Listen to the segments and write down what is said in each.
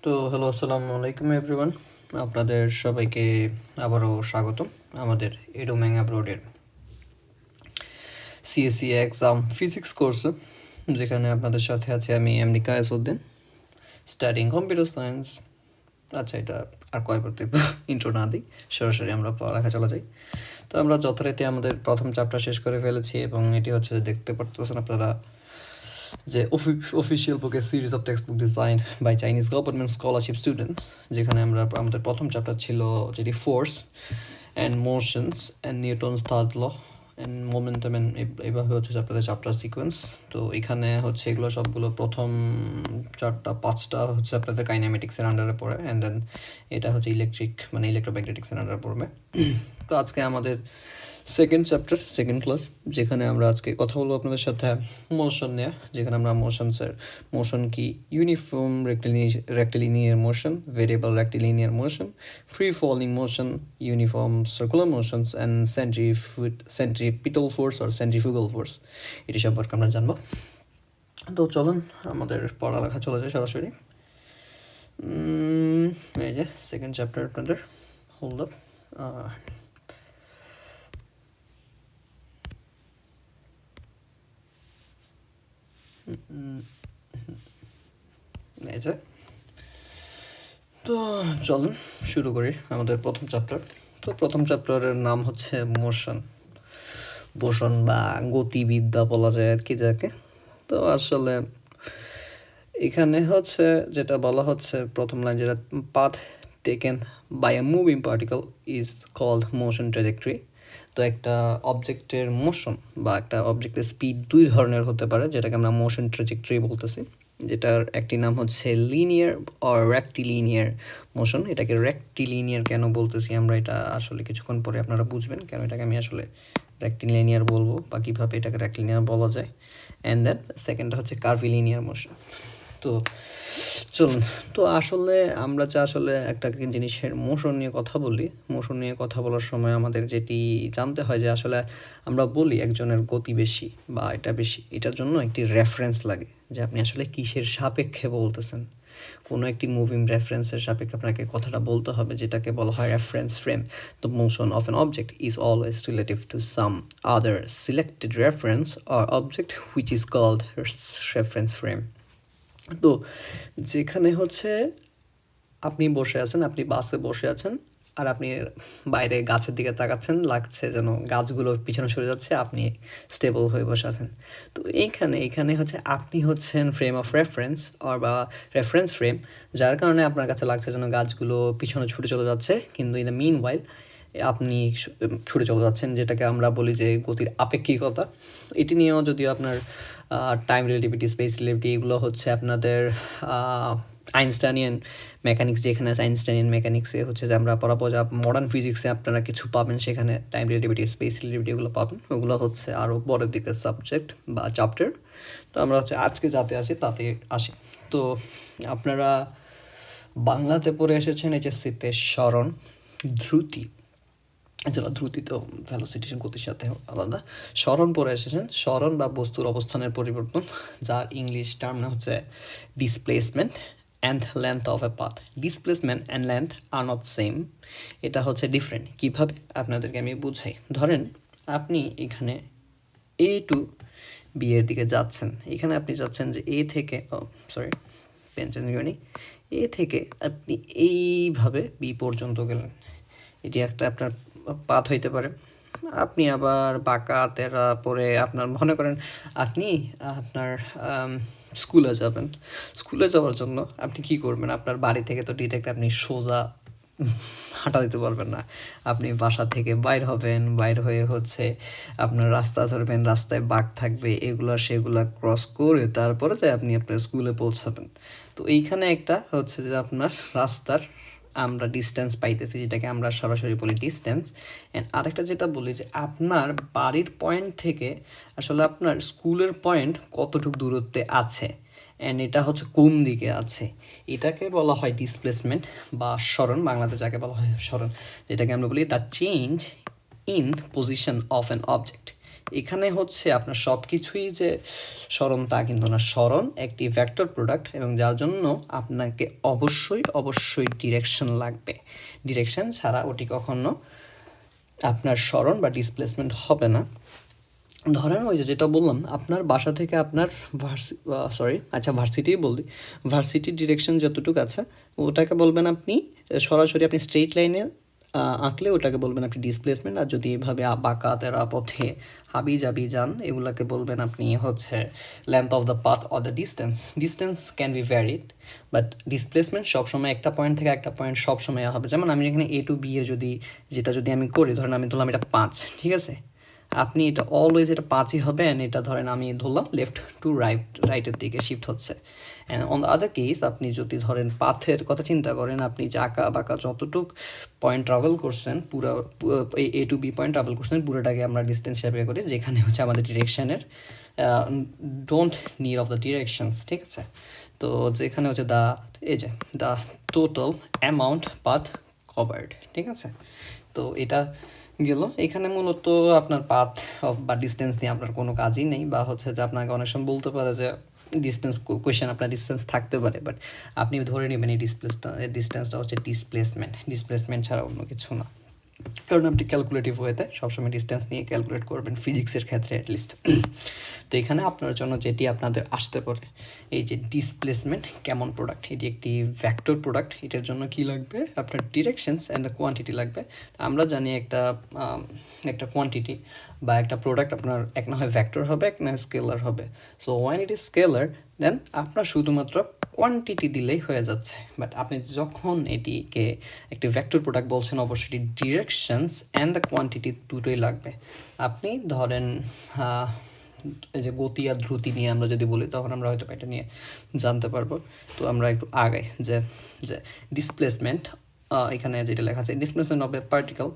তো হ্যালো, আসসালামু আলাইকুম এভরিওয়ান। আপনাদের সবাইকে আবারও স্বাগতম আমাদের এডুম্যাং অ্যাব্রোডের সিএসসি এক্সাম ফিজিক্স কোর্সে, যেখানে আপনাদের সাথে আছে আমি এমডি কায়েসউদ্দিন, স্টাডিং কম্পিউটার সায়েন্স। আচ্ছা, এটা আর কয় করতে ইন্ট্রো না দিই, সরাসরি আমরা পড়ালেখা চলে যাই। তো আমরা যথারীতি আমাদের প্রথম চ্যাপ্টার শেষ করে ফেলেছি, এবং এটি হচ্ছে দেখতে পারতেছেন আপনারা যে অফিসিয়াল বুকে series of textbook design by Chinese government scholarship student, যেখানে আমরা আমাদের প্রথম চ্যাপ্টার ছিল যেটি force and motions and Newton's third law and momentum, and এইভাবে হচ্ছে আপনাদের চ্যাপ্টার সিকোয়েন্স। তো এখানে হচ্ছে এগুলো সবগুলো প্রথম পাঁচটা হচ্ছে আপনাদের কাইনেমেটিক্সের আন্ডারে পড়ে, অ্যান্ড দেন এটা হচ্ছে ইলেকট্রিক মানে ইলেকট্রোম্যাগনেটিক্সের আন্ডারে পড়বে। তো আজকে আমাদের সেকেন্ড চ্যাপ্টার, সেকেন্ড ক্লাস, যেখানে আমরা আজকে কথা বলবো আপনাদের সাথে মোশন নিয়ে, যেখানে আমরা মোশন কি, uniform rectilinear motion, variable rectilinear motion, free falling motion, uniform circular motions and centripetal force আর সেন্ট্রিফুগাল ফোর্স, এটি সম্পর্কে আমরা জানবো। তো চলুন আমাদের পড়ালেখা চলে যায় সরাসরি। এই যে সেকেন্ড চ্যাপ্টার আপনাদের, হোল্ড আপ। এই যে, তো চলুন শুরু করি আমাদের প্রথম চ্যাপ্টার। তো প্রথম চ্যাপ্টারের নাম হচ্ছে মোশন বা গতিবিদ্যা বলা যায় আর কি যাকে। তো আসলে এখানে হচ্ছে যেটা বলা হচ্ছে প্রথম লাইন, যেটা path taken by a moving particle is called motion trajectory. তো একটা অবজেক্টের মোশন বা একটা অবজেক্টের স্পিড দুই ধরনের হতে পারে, যেটাকে আমরা মোশন ট্র্যাজেক্টরি বলতেছি। যেটার একটি নাম হচ্ছে লিনিয়ার অর রেক্টিলিনিয়ার মোশন। এটাকে রেক্টিলিনিয়ার কেন বলতেছি আমরা, এটা আসলে কিছুক্ষণ পরে আপনারা বুঝবেন কেন এটাকে আমি আসলে রেক্টিলিনিয়ার বলবো বা কীভাবে এটাকে রেক্টিলিনিয়ার বলা যায়। অ্যান্ড দেন সেকেন্ডটা হচ্ছে কার্ভিলিনিয়ার মোশন। তো চলুন, তো আসলে আমরা আসলে একটা জিনিসের মোশন নিয়ে কথা বলি, মোশন নিয়ে কথা বলার সময় আমাদের যেটি জানতে হয় যে আসলে আমরা বলি একজনের গতি বেশি বা এটা বেশি, এটার জন্য একটি রেফারেন্স লাগে যে আপনি আসলে কিসের সাপেক্ষে বলতেছেন। কোনো একটি মুভিং রেফারেন্সের সাপেক্ষে আপনাকে কথাটা বলতে হবে, যেটাকে বলা হয় reference frame. The motion of an object is always relative to some other selected reference or object which is called reference frame. তো যেখানে হচ্ছে আপনি বসে আছেন, আপনি বাসে বসে আছেন, আর আপনি বাইরে গাছের দিকে তাকাচ্ছেন, লাগছে যেন গাছগুলো পিছনে সরে যাচ্ছে, আপনি স্টেবল হয়ে বসে আছেন। তো এইখানে হচ্ছে আপনি হচ্ছেন ফ্রেম অফ রেফারেন্স বা রেফারেন্স ফ্রেম, যার কারণে আপনার কাছে লাগছে যেন গাছগুলো পিছনে ছুটে চলে যাচ্ছে, কিন্তু ইন দ্য মিন ওয়াইল আপনি ছুটে চলে যাচ্ছেন, যেটাকে আমরা বলি যে গতির আপেক্ষিকতা। এটি নিয়েও যদিও আপনার টাইম রিলেটিভিটি, স্পেস রিলেটিভিটি, এগুলো হচ্ছে আপনাদের আইনস্টাইনিয়ান মেকানিক্স, যেখানে আছে আইনস্টাইনিয়ান মেকানিক্সে হচ্ছে যে আমরা পড়াবো, যা মডার্ন ফিজিক্সে আপনারা কিছু পাবেন, সেখানে টাইম রিলেটিভিটি, স্পেস রিলেটিভিটি এগুলো পাবেন। ওগুলো হচ্ছে আরও পরের দিকের সাবজেক্ট বা চ্যাপ্টার। তো আমরা হচ্ছে আজকে যাতে আসি তাতে আসি। তো আপনারা বাংলাতে পড়ে এসেছেন এইচএসসিতে স্মরণ, ধ্রুতি, এছাড়া ধ্রুতি তো ভ্যালোসিটির গতির সাথে আলাদা। স্মরণ পরে এসেছেন, স্মরণ বা বস্তুর অবস্থানের পরিবর্তন, যার ইংলিশ টার্ম হচ্ছে displacement and length of A path. Displacement and length are not same, এটা হচ্ছে ডিফারেন্ট। কীভাবে আপনাদেরকে আমি বুঝাই। ধরেন আপনি এখানে এ টু বি এর দিকে যাচ্ছেন, এখানে আপনি যাচ্ছেন যে এ থেকে পেন চেঞ্জ করিনি, এ থেকে আপনি এইভাবে বি পর্যন্ত গেলেন, এটি একটা আপনার পাথ হইতে পারে। আপনি আবার বাঁকা তেরা পরে আপনার মনে করেন আপনি আপনার স্কুলে যাবেন, স্কুলে যাওয়ার জন্য আপনি কি করবেন, আপনার বাড়ি থেকে তো ডিরেক্ট আপনি সোজা হাঁটা দিতে পারবেন না। আপনি বাসা থেকে বাইর হবেন, বাইর হয়ে হচ্ছে আপনার রাস্তা ধরবেন, রাস্তায় বাঁক থাকবে, এগুলা সেগুলা ক্রস করে তারপরে তাই আপনি আপনার স্কুলে পৌঁছাবেন। তো এইখানে একটা হচ্ছে যে আপনার রাস্তার আমরা ডিস্টেন্স পাইতেছি, যেটাকে আমরা সরাসরি বলি ডিস্টেন্স। অ্যান্ড আরেকটা যেটা বলি যে আপনার বাড়ির পয়েন্ট থেকে আসলে আপনার স্কুলের পয়েন্ট কতটুকু দূরত্বে আছে, অ্যান্ড এটা হচ্ছে কোন দিকে আছে, এটাকে বলা হয় ডিসপ্লেসমেন্ট বা সরণ, বাংলাতে যাকে বলা হয় সরণ, যেটাকে আমরা বলি the change in position of an object. এখানে হচ্ছে আপনার সব কিছুই যে স্মরণ তা কিন্তু না, স্মরণ একটি ভেক্টর প্রোডাক্ট এবং যার জন্য আপনাকে অবশ্যই ডিরেকশন লাগবে। ডিরেকশন ছাড়া ওটি কখনো আপনার স্মরণ বা ডিসপ্লেসমেন্ট হবে না। ধরেন ওই যে যেটা বললাম, আপনার বাসা থেকে আপনার ভার্সিটিই বলি, ভার্সিটির ডিরেকশন যতটুকু আছে ওটাকে বলবেন আপনি সরাসরি আপনি স্ট্রেইট লাইনে আঁকলে ওটাকে বলবেন আপনি ডিসপ্লেসমেন্ট। আর যদি এভাবে বাঁকা তেরা পথে হাবি জাবি যান এগুলাকে বলবেন আপনি হচ্ছে length of the path or the distance can be varied, but displacement সবসময় একটা পয়েন্ট থেকে একটা পয়েন্ট সবসময় হবে। যেমন আমি এখানে A to B এর যেটা আমি করি, ধরেন আমি ধরলাম এটা 5, ঠিক আছে, আপনি এটা অলওয়েজ এটা 5ই হবে। অ্যান্ড এটা ধরেন আমি ধরলাম লেফট টু রাইটের দিকে শিফট হচ্ছে। And on the other case আপনি যদি ধরেন পাথের কথা চিন্তা করেন, আপনি যে আঁকা বাঁকা যতটুক পয়েন্ট ট্রাভেল করছেন পুরো এই A to B point travel করছেন পুরোটাকে আমরা ডিস্টেন্স হিসাবে করি, যেখানে হচ্ছে আমাদের ডিরেকশনের don't need of the directions, ঠিক আছে। তো যেখানে হচ্ছে the total amount path covered, ঠিক আছে। তো এটা গেল। এখানে মূলত আপনার পাথ বা ডিস্টেন্স নিয়ে আপনার কোনো কাজই নেই, বা হচ্ছে যে আপনাকে অনেক সময় বলতে পারে যে কোয়েশ্চেন আপনার ডিস্টেন্স থাকতে পারে, বাট আপনি ধরে নেবেন এই ডিস্টেন্সটা হচ্ছে ডিসপ্লেসমেন্ট ছাড়া অন্য কিছু না। কারণ আপনি ক্যালকুলেটিভ ওয়েতে সবসময় ডিস্টেন্স নিয়ে ক্যালকুলেট করবেন, ফিজিক্সের ক্ষেত্রে অ্যাটলিস্ট। তো এখানে আপনার জন্য যেটি আপনাদের আসতে পারে, এই যে ডিসপ্লেসমেন্ট কেমন প্রোডাক্ট, এটি একটি ভেক্টর প্রোডাক্ট, এটার জন্য কি লাগবে আপনার ডিরেকশনস অ্যান্ড দ্য কোয়ান্টিটি লাগবে। আমরা জানি একটা কোয়ান্টিটি বা একটা প্রোডাক্ট আপনার এক না হয় ভেক্টর হবে, এক না হয় স্কেলার হবে। So one it is scalar then আপনার শুধুমাত্র কোয়ান্টিটি দিলেই হয়ে যাচ্ছে। বাট আপনি যখন এটিকে একটি ভেক্টর প্রোডাক্ট বলছেন, অবশ্যই ডিরেকশনস অ্যান্ড দ্য কোয়ান্টিটি দুটোই লাগবে। আপনি ধরেন এই যে গতি আর দ্রুতি নিয়ে আমরা যদি বলি, তখন আমরা হয়তো এটা নিয়ে জানতে পারবো। তো আমরা একটু আগে যে ডিসপ্লেসমেন্ট, এখানে যেটা লেখা আছে displacement of A particle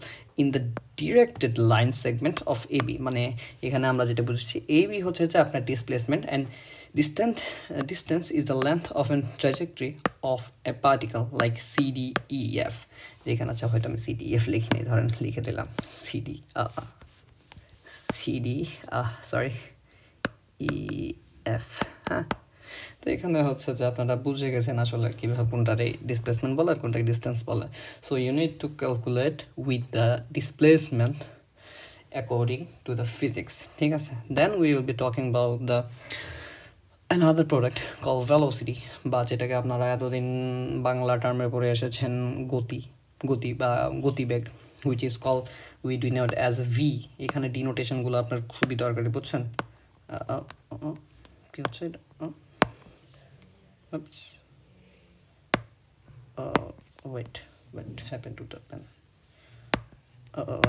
in the directed line segment of AB, মানে এখানে আমরা যেটা বুঝছি AB হচ্ছে যে আপনার displacement, and distance is the length of a trajectory of a particle like CDEF, যেখানে আচ্ছা হয়তো আমি CDEF লিখিনি, ধরেন লিখে দিলাম EF, হ্যাঁ। তো এখানে হচ্ছে যে আপনারা বুঝে গেছেন আসলে কীভাবে কোনটার এই ডিসপ্লেসমেন্ট বলে আর কোনটাকে ডিস্টেন্স বলে। So you need to calculate with the displacement according to the physics, ঠিক আছে। Then we will be talking about the another product called velocity, বা যেটাকে আপনারা এতদিন বাংলা টার্মে পড়ে এসেছেন গতি বা গতিবেগ, which is called we denote as v। এখানে ডিনোটেশনগুলো আপনার খুবই দরকারি, বুঝছেন। কি হচ্ছে এটা, wait what happened to the pen,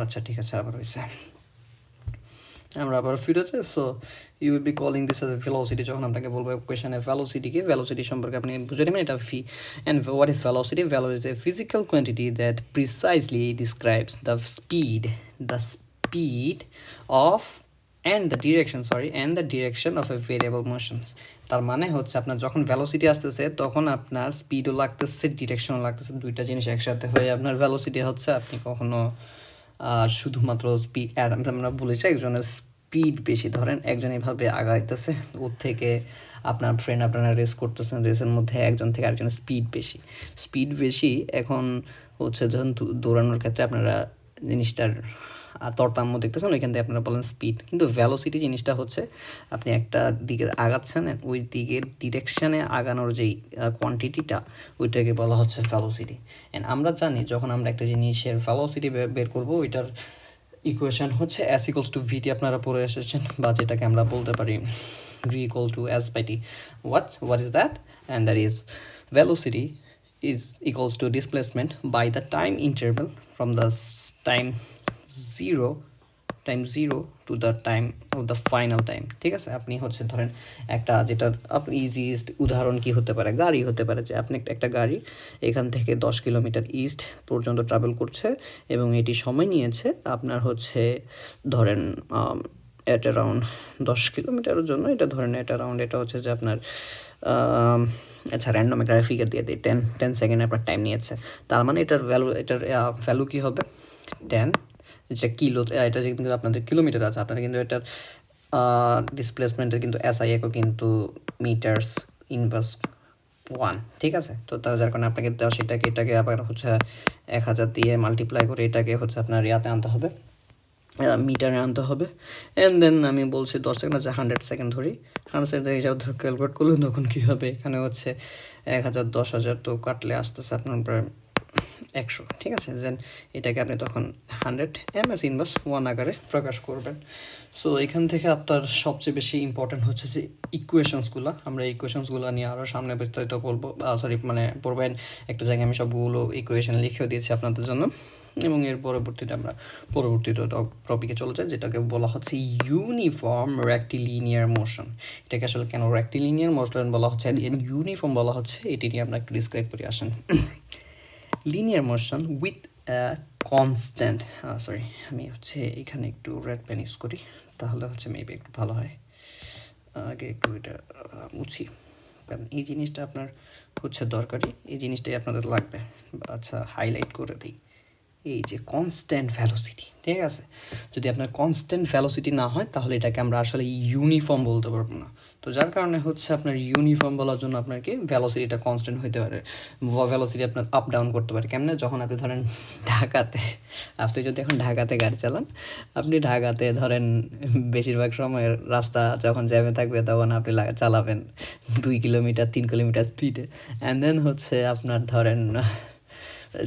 আচ্ছা ঠিক আছে, আবার হয়েছে, আমরা আবার ফিরেছে। So you will be calling this as a velocity. যখন আপনাকে বলবো কোয়েশনে ভেলোসিটি সম্পর্কে আপনি বুঝে নেবেন এটা V. And what is velocity? Velocity is a physical quantity that precisely describes the speed of and the direction of A variable motion. তার মানে হচ্ছে আপনার যখন ভেলোসিটি আসতেছে তখন আপনার স্পিডও লাগতেছে, ডিরেকশনও লাগতেছে, দুইটা জিনিস একসাথে হয়ে আপনার ভেলোসিটি হচ্ছে। আপনি কখনো শুধুমাত্র স্পিড, আমরা বলেছি একজনের স্পিড বেশি, ধরেন একজন এভাবে আগাইতেছে, ওর থেকে আপনার ফ্রেন্ড আপনারা রেস করতেছেন, রেসের মধ্যে একজন থেকে আরেকজনের স্পিড বেশি। এখন হচ্ছে যখন দৌড়ানোর ক্ষেত্রে আপনারা জিনিসটার তরতাম্য দেখতেছেন, ওইখান থেকে আপনারা বলেন স্পিড। কিন্তু ভেলোসিটি জিনিসটা হচ্ছে আপনি একটা দিকে আগাচ্ছেন, ওই দিকের ডিরেকশানে আগানোর যেই কোয়ান্টিটিটা ওইটাকে বলা হচ্ছে ভেলোসিটি। অ্যান্ড আমরা জানি যখন আমরা একটা জিনিসের ভেলোসিটি বের করবো, ওইটার ইকুয়েশন হচ্ছে S = VT, আপনারা পড়ে এসেছেন, বা যেটাকে আমরা বলতে পারি V = S/T। what is that? And that is velocity is equals to displacement by the time interval from the time 0 to the time of the final time, ঠিক আছে। আপনি হচ্ছে ধরেন একটা, যেটা আপনি ইজিয়েস্ট উদাহরণ কি হতে পারে, গাড়ি হতে পারে, যে আপনি একটা গাড়ি এখান থেকে 10 কিলোমিটার ইস্ট পর্যন্ত ট্রাভেল করছে এবং এটি সময় নিয়েছে আপনার হচ্ছে ধরেন এট অ্যারাউন্ড 10 কিলোমিটারের জন্য এটা ধরেন এট অ্যারাউন্ড, এটা হচ্ছে যে আপনার আচ্ছা র্যান্ডম একটা ফিগার দিয়ে দিই, 10 সেকেন্ড আপনার টাইম নিয়েছে। তার মানে এটার ভ্যালু কী হবে, 10 যেটা কিলো, এটা যে কিন্তু আপনাদের কিলোমিটার আছে, আপনারা কিন্তু এটার ডিসপ্লেসমেন্টের কিন্তু এসআই একও কিন্তু মিটার্স ইনভার্স 1, ঠিক আছে। তো যার কারণে আপনাকে এটাকে আবার হচ্ছে 1000 দিয়ে মাল্টিপ্লাই করে এটাকে হচ্ছে আপনার ইয়াতে আনতে হবে, মিটারে আনতে হবে। অ্যান্ড দেন আমি বলছি 10 সেকেন্ড আছে, 100 সেকেন্ড ধরি, 100 সেকেন্ড হিসাব ধরে ক্যালকুলেট করলে তখন কী হবে, এখানে হচ্ছে 1000 10,000 তো কাটলে আসতেছে আপনার প্রায় 100, ঠিক আছে। দেন এটাকে আপনি তখন 100 ms ইনভার্স 1 আকারে প্রকাশ করবেন। সো এখান থেকে আপনার সবচেয়ে বেশি ইম্পর্টেন্ট হচ্ছে যে ইকুয়েশনসগুলো, আমরা ইকুয়েশনসগুলো নিয়ে আরও সামনে বিস্তারিত বলবো, পড়বেন। একটা জায়গায় আমি সবগুলো ইকুয়েশন লিখেও দিয়েছি আপনাদের জন্য, এবং এর পরবর্তীতে আমরা টপিকে চলে যাই, যেটাকে বলা হচ্ছে ইউনিফর্ম রেক্টিলিনিয়ার মোশন। এটাকে আসলে কেন রেক্টিলিনিয়ার মোশন বলা হচ্ছে, ইউনিফর্ম বলা হচ্ছে, এটি নিয়ে আমরা একটু ডিসক্রাইব করে আসেন। Linear motion with constant, sorry আমি হচ্ছে এখানে একটু রেড পেন ইউজ করি, তাহলে হচ্ছে মেবি একটু ভালো হয়। আগে একটু এটা মুছি, কারণ এই জিনিসটা আপনার হচ্ছে দরকারি, এই জিনিসটাই আপনাদের লাগবে। আচ্ছা, হাইলাইট করে দিই, এই যে কনস্ট্যান্ট ভ্যালোসিটি, ঠিক আছে। যদি আপনার কনস্ট্যান্ট ভ্যালোসিটি না হয় তাহলে এটাকে আমরা আসলে ইউনিফর্ম বলতে পারবো না। তো যার কারণে হচ্ছে আপনার ইউনিফর্ম বলার জন্য আপনাকে ভ্যালোসিটিটা কনস্ট্যান্ট হইতে পারে, ভ্যালোসিটি আপনার আপ ডাউন করতে পারে। কেমনে, যখন আপনি ধরেন আপনি যদি এখন ঢাকাতে গাড়ি চালান, আপনি ঢাকাতে ধরেন বেশিরভাগ সময় রাস্তা যখন জ্যামে থাকবে তখন আপনি চালাবেন 2 কিলোমিটার 3 কিলোমিটার স্পিডে। অ্যান্ড দেন হচ্ছে আপনার ধরেন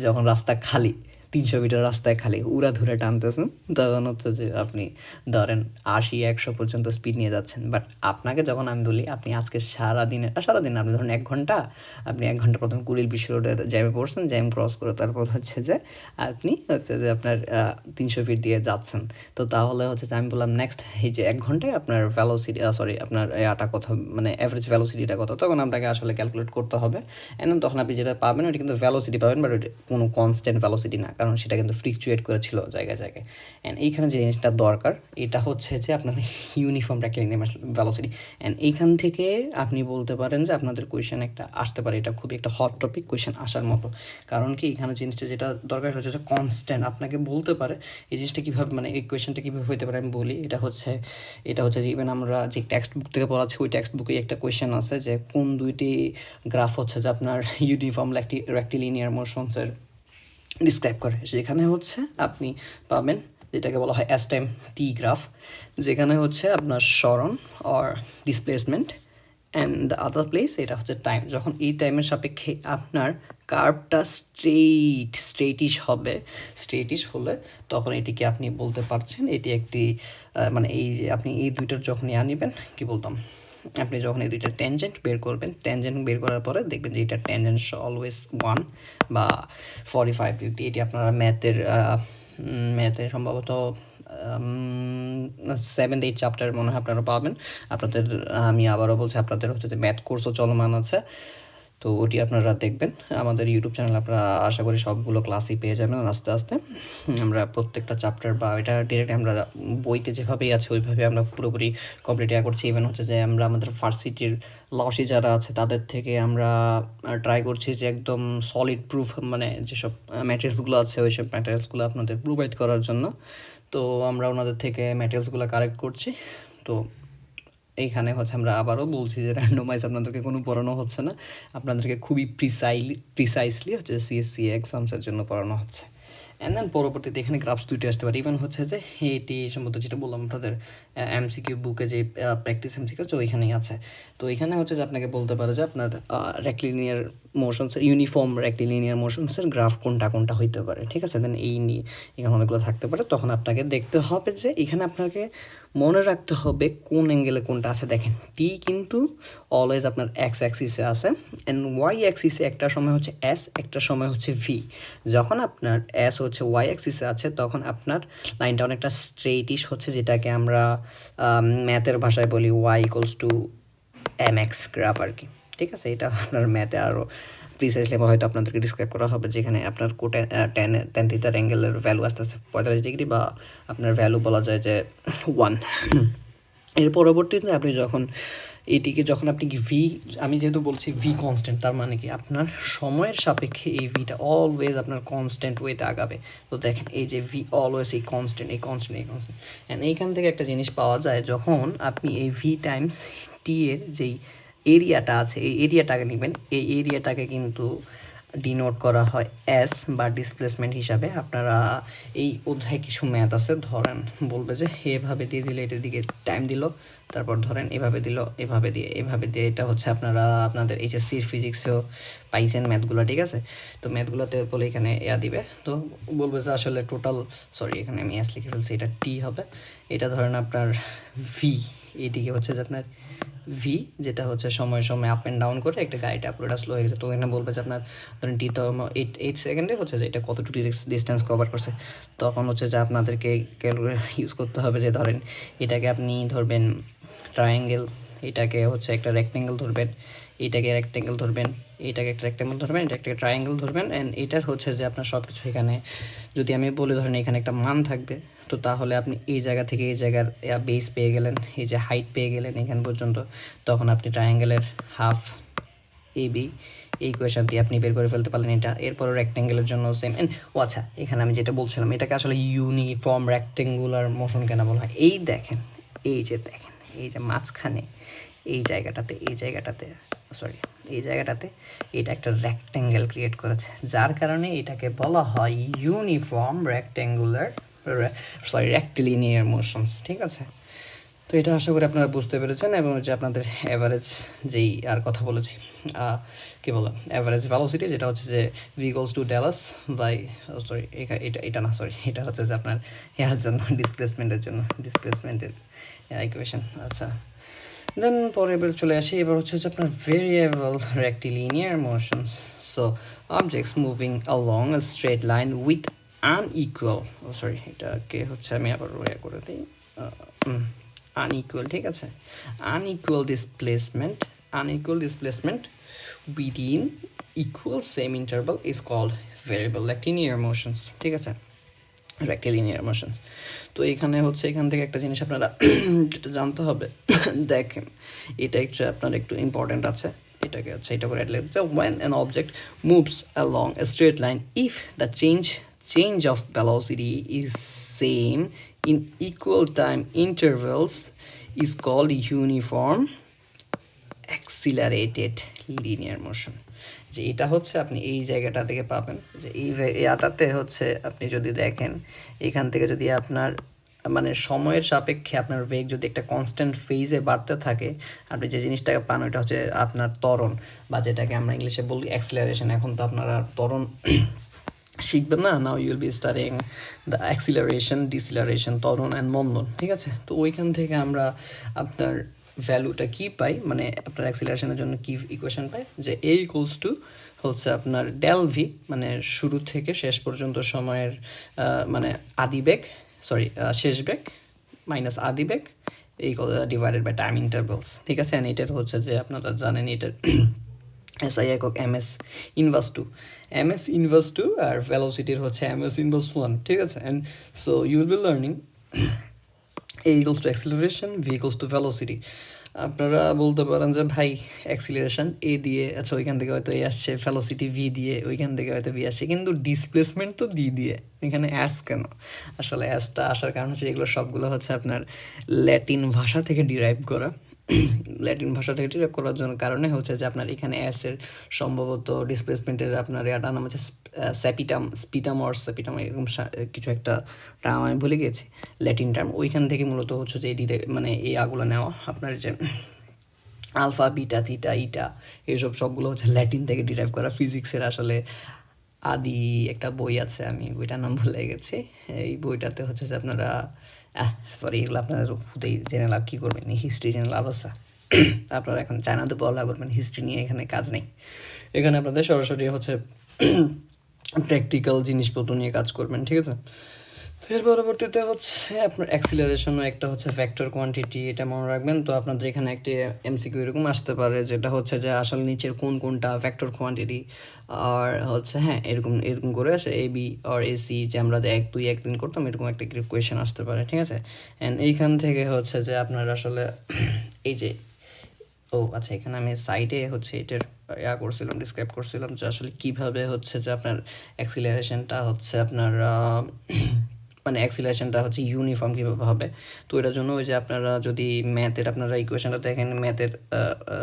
যখন রাস্তা খালি, 300 মিটার রাস্তায় খালি উড়াধুরা টানতেছেন, তখন হচ্ছে যে আপনি ধরেন 80-100 পর্যন্ত স্পিড নিয়ে যাচ্ছেন। বাট আপনাকে যখন আমি বলি আপনি আজকে সারাদিন আপনি ধরেন 1 ঘন্টা, আপনি 1 ঘন্টা প্রথমে কুড়িল বিশ্ব রোডের জ্যামে পড়ছেন, জ্যাম ক্রস করে তারপর হচ্ছে যে আপনি হচ্ছে যে আপনার 300 ফিট দিয়ে যাচ্ছেন। তো তাহলে হচ্ছে যে আমি বললাম নেক্সট এই যে 1 ঘন্টায় আপনার ভ্যালোসিটি আপনার এটা কত, মানে অ্যাভারেজ ভ্যালোসিটিটা কত, তখন আপনাকে আসলে ক্যালকুলেট করতে হবে। অ্যান্ড তখন আপনি যেটা পাবেন ওটা কিন্তু ভ্যালোসিটি পাবেন, বাট ওটা কোনো কনস্ট্যান্ট ভ্যালোসিটি না, কারণ সেটা কিন্তু ফ্লিকচুয়েট করেছিল জায়গায় জায়গায়। অ্যান্ড এইখানে যে জিনিসটা দরকার, এটা হচ্ছে যে আপনার ইউনিফর্ম রেক্টিলিনিয়ার ভ্যালোসিটি। অ্যান্ড এইখান থেকে আপনি বলতে পারেন যে আপনাদের কোয়েশ্চেন একটা আসতে পারে, এটা খুবই একটা হট টপিক কোয়েশ্চেন আসার মতো। কারণ কি, এখানে জিনিসটা যেটা দরকার হচ্ছে যে কনস্ট্যান্ট আপনাকে বলতে পারে এই জিনিসটা কীভাবে, মানে এই কোয়েশ্চেনটা কীভাবে হতে পারে আমি বলি। এটা হচ্ছে যে ইভেন আমরা যে টেক্সট বুক থেকে পড়াচ্ছি ওই টেক্সট বুকেই একটা কোয়েশ্চেন আছে যে কোন দুইটি গ্রাফ হচ্ছে যে আপনার ইউনিফর্ম রেক্টিলিনিয়ার মোশনসের ডিসক্রাইব করে। সেখানে হচ্ছে আপনি পাবেন যেটাকে বলা হয় এস টাইম টি গ্রাফ, যেখানে হচ্ছে আপনার সরণ or displacement and the other place, এটা হচ্ছে টাইম। যখন এই টাইমের সাপেক্ষে আপনার কার্ভটা স্ট্রেটিশ হলে তখন এটিকে আপনি বলতে পারছেন এটি একটি মানে এই যে আপনি এই দুইটার যখন নিবেন, কী বলতাম, আপনি যখন এই দুইটা ট্যানজেন্ট বের করবেন, ট্যানজেন্ট বের করার পরে দেখবেন যে এটা ট্যানজেন্ট অলওয়েজ 1 বা 45 ডিগ্রি। এটি আপনারা ম্যাথে সম্ভবত 7-8 চ্যাপ্টার মনে হয় আপনারা পাবেন। আপনাদের আমি আবারও বলছি, আপনাদের হচ্ছে যে ম্যাথ কোর্সও চলমান আছে, তো ওটি আপনারা দেখবেন আমাদের ইউটিউব চ্যানেল। আপনারা আশা করি সবগুলো ক্লাসই পেয়ে যাবেন আস্তে আস্তে। আমরা প্রত্যেকটা চ্যাপ্টার বা এটা ডিরেক্ট আমরা বইতে যেভাবেই আছে ওইভাবে আমরা পুরোপুরি কমপ্লিট করছি। ইভেন হচ্ছে যে আমরা আমাদের ভার্সিটির লসি যারা আছে তাদের থেকে আমরা ট্রাই করছি যে একদম সলিড প্রুফ, মানে যেসব ম্যাটেরিয়ালসগুলো আছে ওই সব ম্যাটেরিয়ালসগুলো আপনাদের প্রোভাইড করার জন্য। তো আমরা ওনাদের থেকে ম্যাটেরিয়ালসগুলো কালেক্ট করছি। তো এইখানে হচ্ছে আমরা আবারও বলছি যে র্যান্ডমাইজ আপনাদেরকে কোনো পড়ানো হচ্ছে না, আপনাদেরকে খুবই প্রিসাইসলি হচ্ছে সিএসসি এক্সামসের জন্য পড়ানো হচ্ছে। অ্যান্ড দেন পরবর্তীতে এখানে গ্রাফস দুইটা আসতে পারে। ইভেন হচ্ছে যে এটি সম্ভবত যেটা বললাম আপনাদের এমসিকিউ বুকে যে প্র্যাকটিস এমসিকিউ তো ওইখানেই আছে। তো এখানে হচ্ছে যে আপনাকে বলতে পারে যে আপনার রেক্টিলিনিয়ার মোশনসের, ইউনিফর্ম রেক্টিলিনিয়ার মোশনসের গ্রাফ কোনটা হইতে পারে, ঠিক আছে। দেন এই নিয়ে এখানে অনেকগুলো থাকতে পারে, তখন আপনাকে দেখতে হবে যে এখানে আপনাকে মনে রাখতে হবে কোন অ্যাঙ্গেলে কোনটা আছে। দেখেন টি কিন্তু অলওয়েজ আপনার এক্স অ্যাক্সিসে আছে, অ্যান্ড ওয়াই অ্যাক্সিসে একটা সময় হচ্ছে এস, একটা সময় হচ্ছে ভি। যখন আপনার এস হচ্ছে ওয়াই অ্যাক্সিসে আছে তখন আপনার লাইনটা অনেকটা স্ট্রেইটিশ হচ্ছে, যেটাকে আমরা ম্যাথের ভাষায় বলি y equals to m x graph আর কি, ঠিক আছে। এটা আপনার ম্যাথে আরও প্রিসাইসলি হয়তো আপনাদেরকে ডিসক্রাইব করা হবে, যেখানে আপনার ট্যান থিটার অ্যাঙ্গেলের ভ্যালু আসতেছে 45 ডিগ্রি, বা আপনার ভ্যালু বলা যায় যে 1। এর পরবর্তীতে আপনি যখন এটিকে যখন আপনি ভি, আমি যেহেতু বলছি ভি কনস্ট্যান্ট, তার মানে কি আপনার সময়ের সাপেক্ষে এই ভিটা অলওয়েজ আপনার কনস্ট্যান্ট ওয়েতে আগাবে। তো দেখেন এই যে ভি অলওয়েজ এই কনস্ট্যান্ট এই কনস্ট্যান্ট এই কনস্ট্যান্ট, অ্যান্ড এইখান থেকে একটা জিনিস পাওয়া যায়, যখন আপনি এই ভি টাইমস টি এর যেই এরিয়াটা আছে এই এরিয়াটাকে নেবেন, এই এরিয়াটাকে কিন্তু ডিনোট করা হয় এস বা ডিসপ্লেসমেন্ট হিসাবে। আপনারা এই অধ্যায় কিছু ম্যাথ আছে, ধরেন বলবে যে এভাবে দিয়ে দিলে এটার দিকে টাইম দিল, তারপর ধরেন এভাবে দিল, এভাবে দিয়ে, এটা হচ্ছে আপনারা আপনাদের এইচএসসি ফিজিক্সেও পাইছেন ম্যাথগুলো, ঠিক আছে। তো ম্যাথগুলোতে বলে এখানে দিবে, তো বলবে যে আসলে টোটাল, সরি এখানে আমি এস লিখে ফেলছি, এটা টি হবে। এটা ধরেন আপনার ভি, এইদিকে হচ্ছে যে আপনার ভি, যেটা হচ্ছে সময় আপ অ্যান্ড ডাউন করে একটা গাড়িটা পুরোটা স্লো হয়ে গেছে। তো এখানে বলবে যে আপনার ধরেন টি তো 8 সেকেন্ডে হচ্ছে যে এটা কতটুকু ডিস্টেন্স কভার করছে। তখন হচ্ছে যে আপনাদেরকে ক্যালকুলেটর ইউজ করতে হবে, যে ধরেন এটাকে আপনি ধরবেন ট্রায়াঙ্গেল, এটাকে হচ্ছে একটা রেক্টেঙ্গেল ধরবেন, এটাকে রেক্টেঙ্গেল ধরবেন, এটাকে একটা রেক্টেঙ্গেল ধরবেন, এটা একটা ট্রায়াঙ্গেল ধরবেন, অ্যান্ড এটার হচ্ছে যে আপনার সব কিছু এখানে যদি আমি বলে ধরেন এখানে একটা মান থাকবে, তো তাহলে আপনি এই জায়গা থেকে এই জায়গার বেস পেয়ে গেলেন, এই যে হাইট পেয়ে গেলেন এখান পর্যন্ত, তখন আপনি ট্রায়াঙ্গেলের হাফ এ বি এই কোয়েশন দিয়ে আপনি বের করে ফেলতে পারলেন এটা। এরপরে রেক্টেঙ্গেলের জন্য সেম। ও আচ্ছা, এখানে আমি যেটা বলছিলাম, এটাকে আসলে ইউনিফর্ম রেক্টেঙ্গুলার মোশন কেন বলা হয়, এই দেখেন, এই যে দেখেন, এই যে মাঝখানে এই জায়গাটাতে সরি এই জায়গাটাতে এটা একটা রেক্টেঙ্গেল ক্রিয়েট করেছে, যার কারণে এটাকে বলা হয় ইউনিফর্ম রেক্টেঙ্গুলার রেক্টিলিনিয়ার মোশনস, ঠিক আছে। তো এটা আশা করি আপনারা বুঝতে পেরেছেন, এবং যে আপনাদের অ্যাভারেজ যেই আর কথা বলেছি কী বলো অ্যাভারেজ ভেলোসিটি, যেটা হচ্ছে যে V equals to delta s by, sorry এটা না, সরি এটা হচ্ছে যে আপনার এর জন্য ডিসপ্লেসমেন্টের ইকুয়েশন। আচ্ছা, দেন পরে এবার চলে আসি, এবার হচ্ছে যে আপনার variable rectilinear motions. So objects moving along a straight line with unequal, sorry এটাকে হচ্ছে আমি আবার করে দিই, আনইকুয়াল, ঠিক আছে, unequal displacement within equal same interval is called variable rectilinear motions, ঠিক আছে, রেক্টিলিনিয়ার মোশনস। তো এখানে হচ্ছে এখান থেকে একটা জিনিস আপনারা যেটা জানতে হবে, দেখেন এটা একটু আপনার একটু ইম্পর্টেন্ট আছে, এটাকে হচ্ছে এটা করে লিখতে, when an object moves along a straight line, if the change of velocity is same in equal time intervals is called uniform accelerated linear motion। যে এটা হচ্ছে আপনি এই জায়গাটা থেকে পাবেন, যে এইটাতে হচ্ছে আপনি যদি দেখেন এখান থেকে যদি আপনার মানে সময়ের সাপেক্ষে আপনার বেগ যদি একটা কনস্ট্যান্ট ফেজে বাড়তে থাকে, আপনি যে জিনিসটাকে পান ওইটা হচ্ছে আপনার ত্বরণ, বা যেটাকে আমরা ইংলিশে বলি অ্যাক্সিলারেশন। এখন তো আপনারা ত্বরণ শিখবেন না, now you'll be studying the acceleration, deceleration, ত্বরণ অ্যান্ড মন্দন, ঠিক আছে। তো ওইখান থেকে আমরা আপনার ভ্যালুটা কী পাই, মানে আপনার অ্যাক্সিলারেশনের জন্য কী ইকুয়েশন পাই, যে এ ইকুয়ালস টু হচ্ছে আপনার ডেল ভি, মানে শুরু থেকে শেষ পর্যন্ত সময়ের মানে আদি বেগ, সরি শেষ বেগ মাইনাস আদি বেগ এই ডিভাইডেড বাই টাইম ইন্টারভেলস, ঠিক আছে। অ্যান্ড এটার হচ্ছে যে আপনারা জানেন এটার এসআই একক এমএস ইনভার্স টু আর ভেলোসিটির হচ্ছে এমএস ইনভার্স 1, ঠিক আছে। And so you will be learning a equals to acceleration, v equals to velocity. আপনারা বলতে পারেন যে ভাই অ্যাক্সিলারেশন এ দিয়ে, আচ্ছা ওইখান থেকে হয়তো এ আসছে, ভেলোসিটি ভি দিয়ে, ওইখান থেকে হয়তো ভি আসছে, কিন্তু ডিসপ্লেসমেন্ট তো ডি দিয়ে, এখানে অ্যাস কেন? আসলে অ্যাসটা আসার কারণ হচ্ছে এগুলো সবগুলো হচ্ছে আপনার ল্যাটিন ভাষা থেকে ডিরাইভ করা। ল্যাটিন ভাষা থেকে ডিরাইভ করার জন্য কারণে হচ্ছে যে আপনার এখানে অ্যাসের সম্ভবত ডিসপ্লেসমেন্টের আপনার এটার নাম হচ্ছে স্পিটাম এরকম কিছু একটা টার্ম আমি ভুলে গিয়েছি, ল্যাটিন টার্ম। ওইখান থেকে মূলত হচ্ছে যে মানে এই আগুলো নেওয়া, আপনার যে আলফা বিটা থিটা ইটা এইসব সবগুলো হচ্ছে ল্যাটিন থেকে ডিরাইভ করা। ফিজিক্সের আসলে আদি একটা বই আছে, আমি বইটার নাম ভুলে গেছি। এই বইটাতে হচ্ছে যে আপনারা সরি এগুলো আপনারা খুদেই জেনে লাভ কী করবেন, হিস্ট্রি জেনে লাভ আছে। আপনারা এখন চায়নাতে পড়ালেখা করবেন, হিস্ট্রি নিয়ে এখানে কাজ নেই। এখানে আপনাদের সরাসরি হচ্ছে প্র্যাকটিক্যাল জিনিসপত্র নিয়ে কাজ করবেন, ঠিক আছে। এর পরবর্তীতে হচ্ছে আপনার অ্যাক্সিলারেশনও একটা হচ্ছে ভেক্টর কোয়ান্টিটি, এটা মনে রাখবেন। তো আপনাদের এখানে একটি এমসিকিউ এরকম আসতে পারে, যেটা হচ্ছে যে আসলে নিচের কোনটা ভেক্টর কোয়ান্টিটি, আর হচ্ছে হ্যাঁ এরকম করে আসে A B R A C, যে আমরা 1 2 1 3 করতাম, এরকম একটা কোয়েশ্চেন আসতে পারে, ঠিক আছে। অ্যান্ড এইখান থেকে হচ্ছে যে আপনার আসলে এই যে ও আচ্ছা, এখানে আমি সাইডে হচ্ছে এটার করছিলাম, ডিসক্রাইব করছিলাম যে আসলে কীভাবে হচ্ছে যে আপনার অ্যাক্সিলারেশনটা হচ্ছে আপনার মানে অ্যাক্সিলারেশনটা হচ্ছে ইউনিফর্ম কীভাবে হবে। তো এটার জন্য ওই যে আপনারা যদি ম্যাথের আপনারা ইকুয়েশনটা দেখেন, ম্যাথের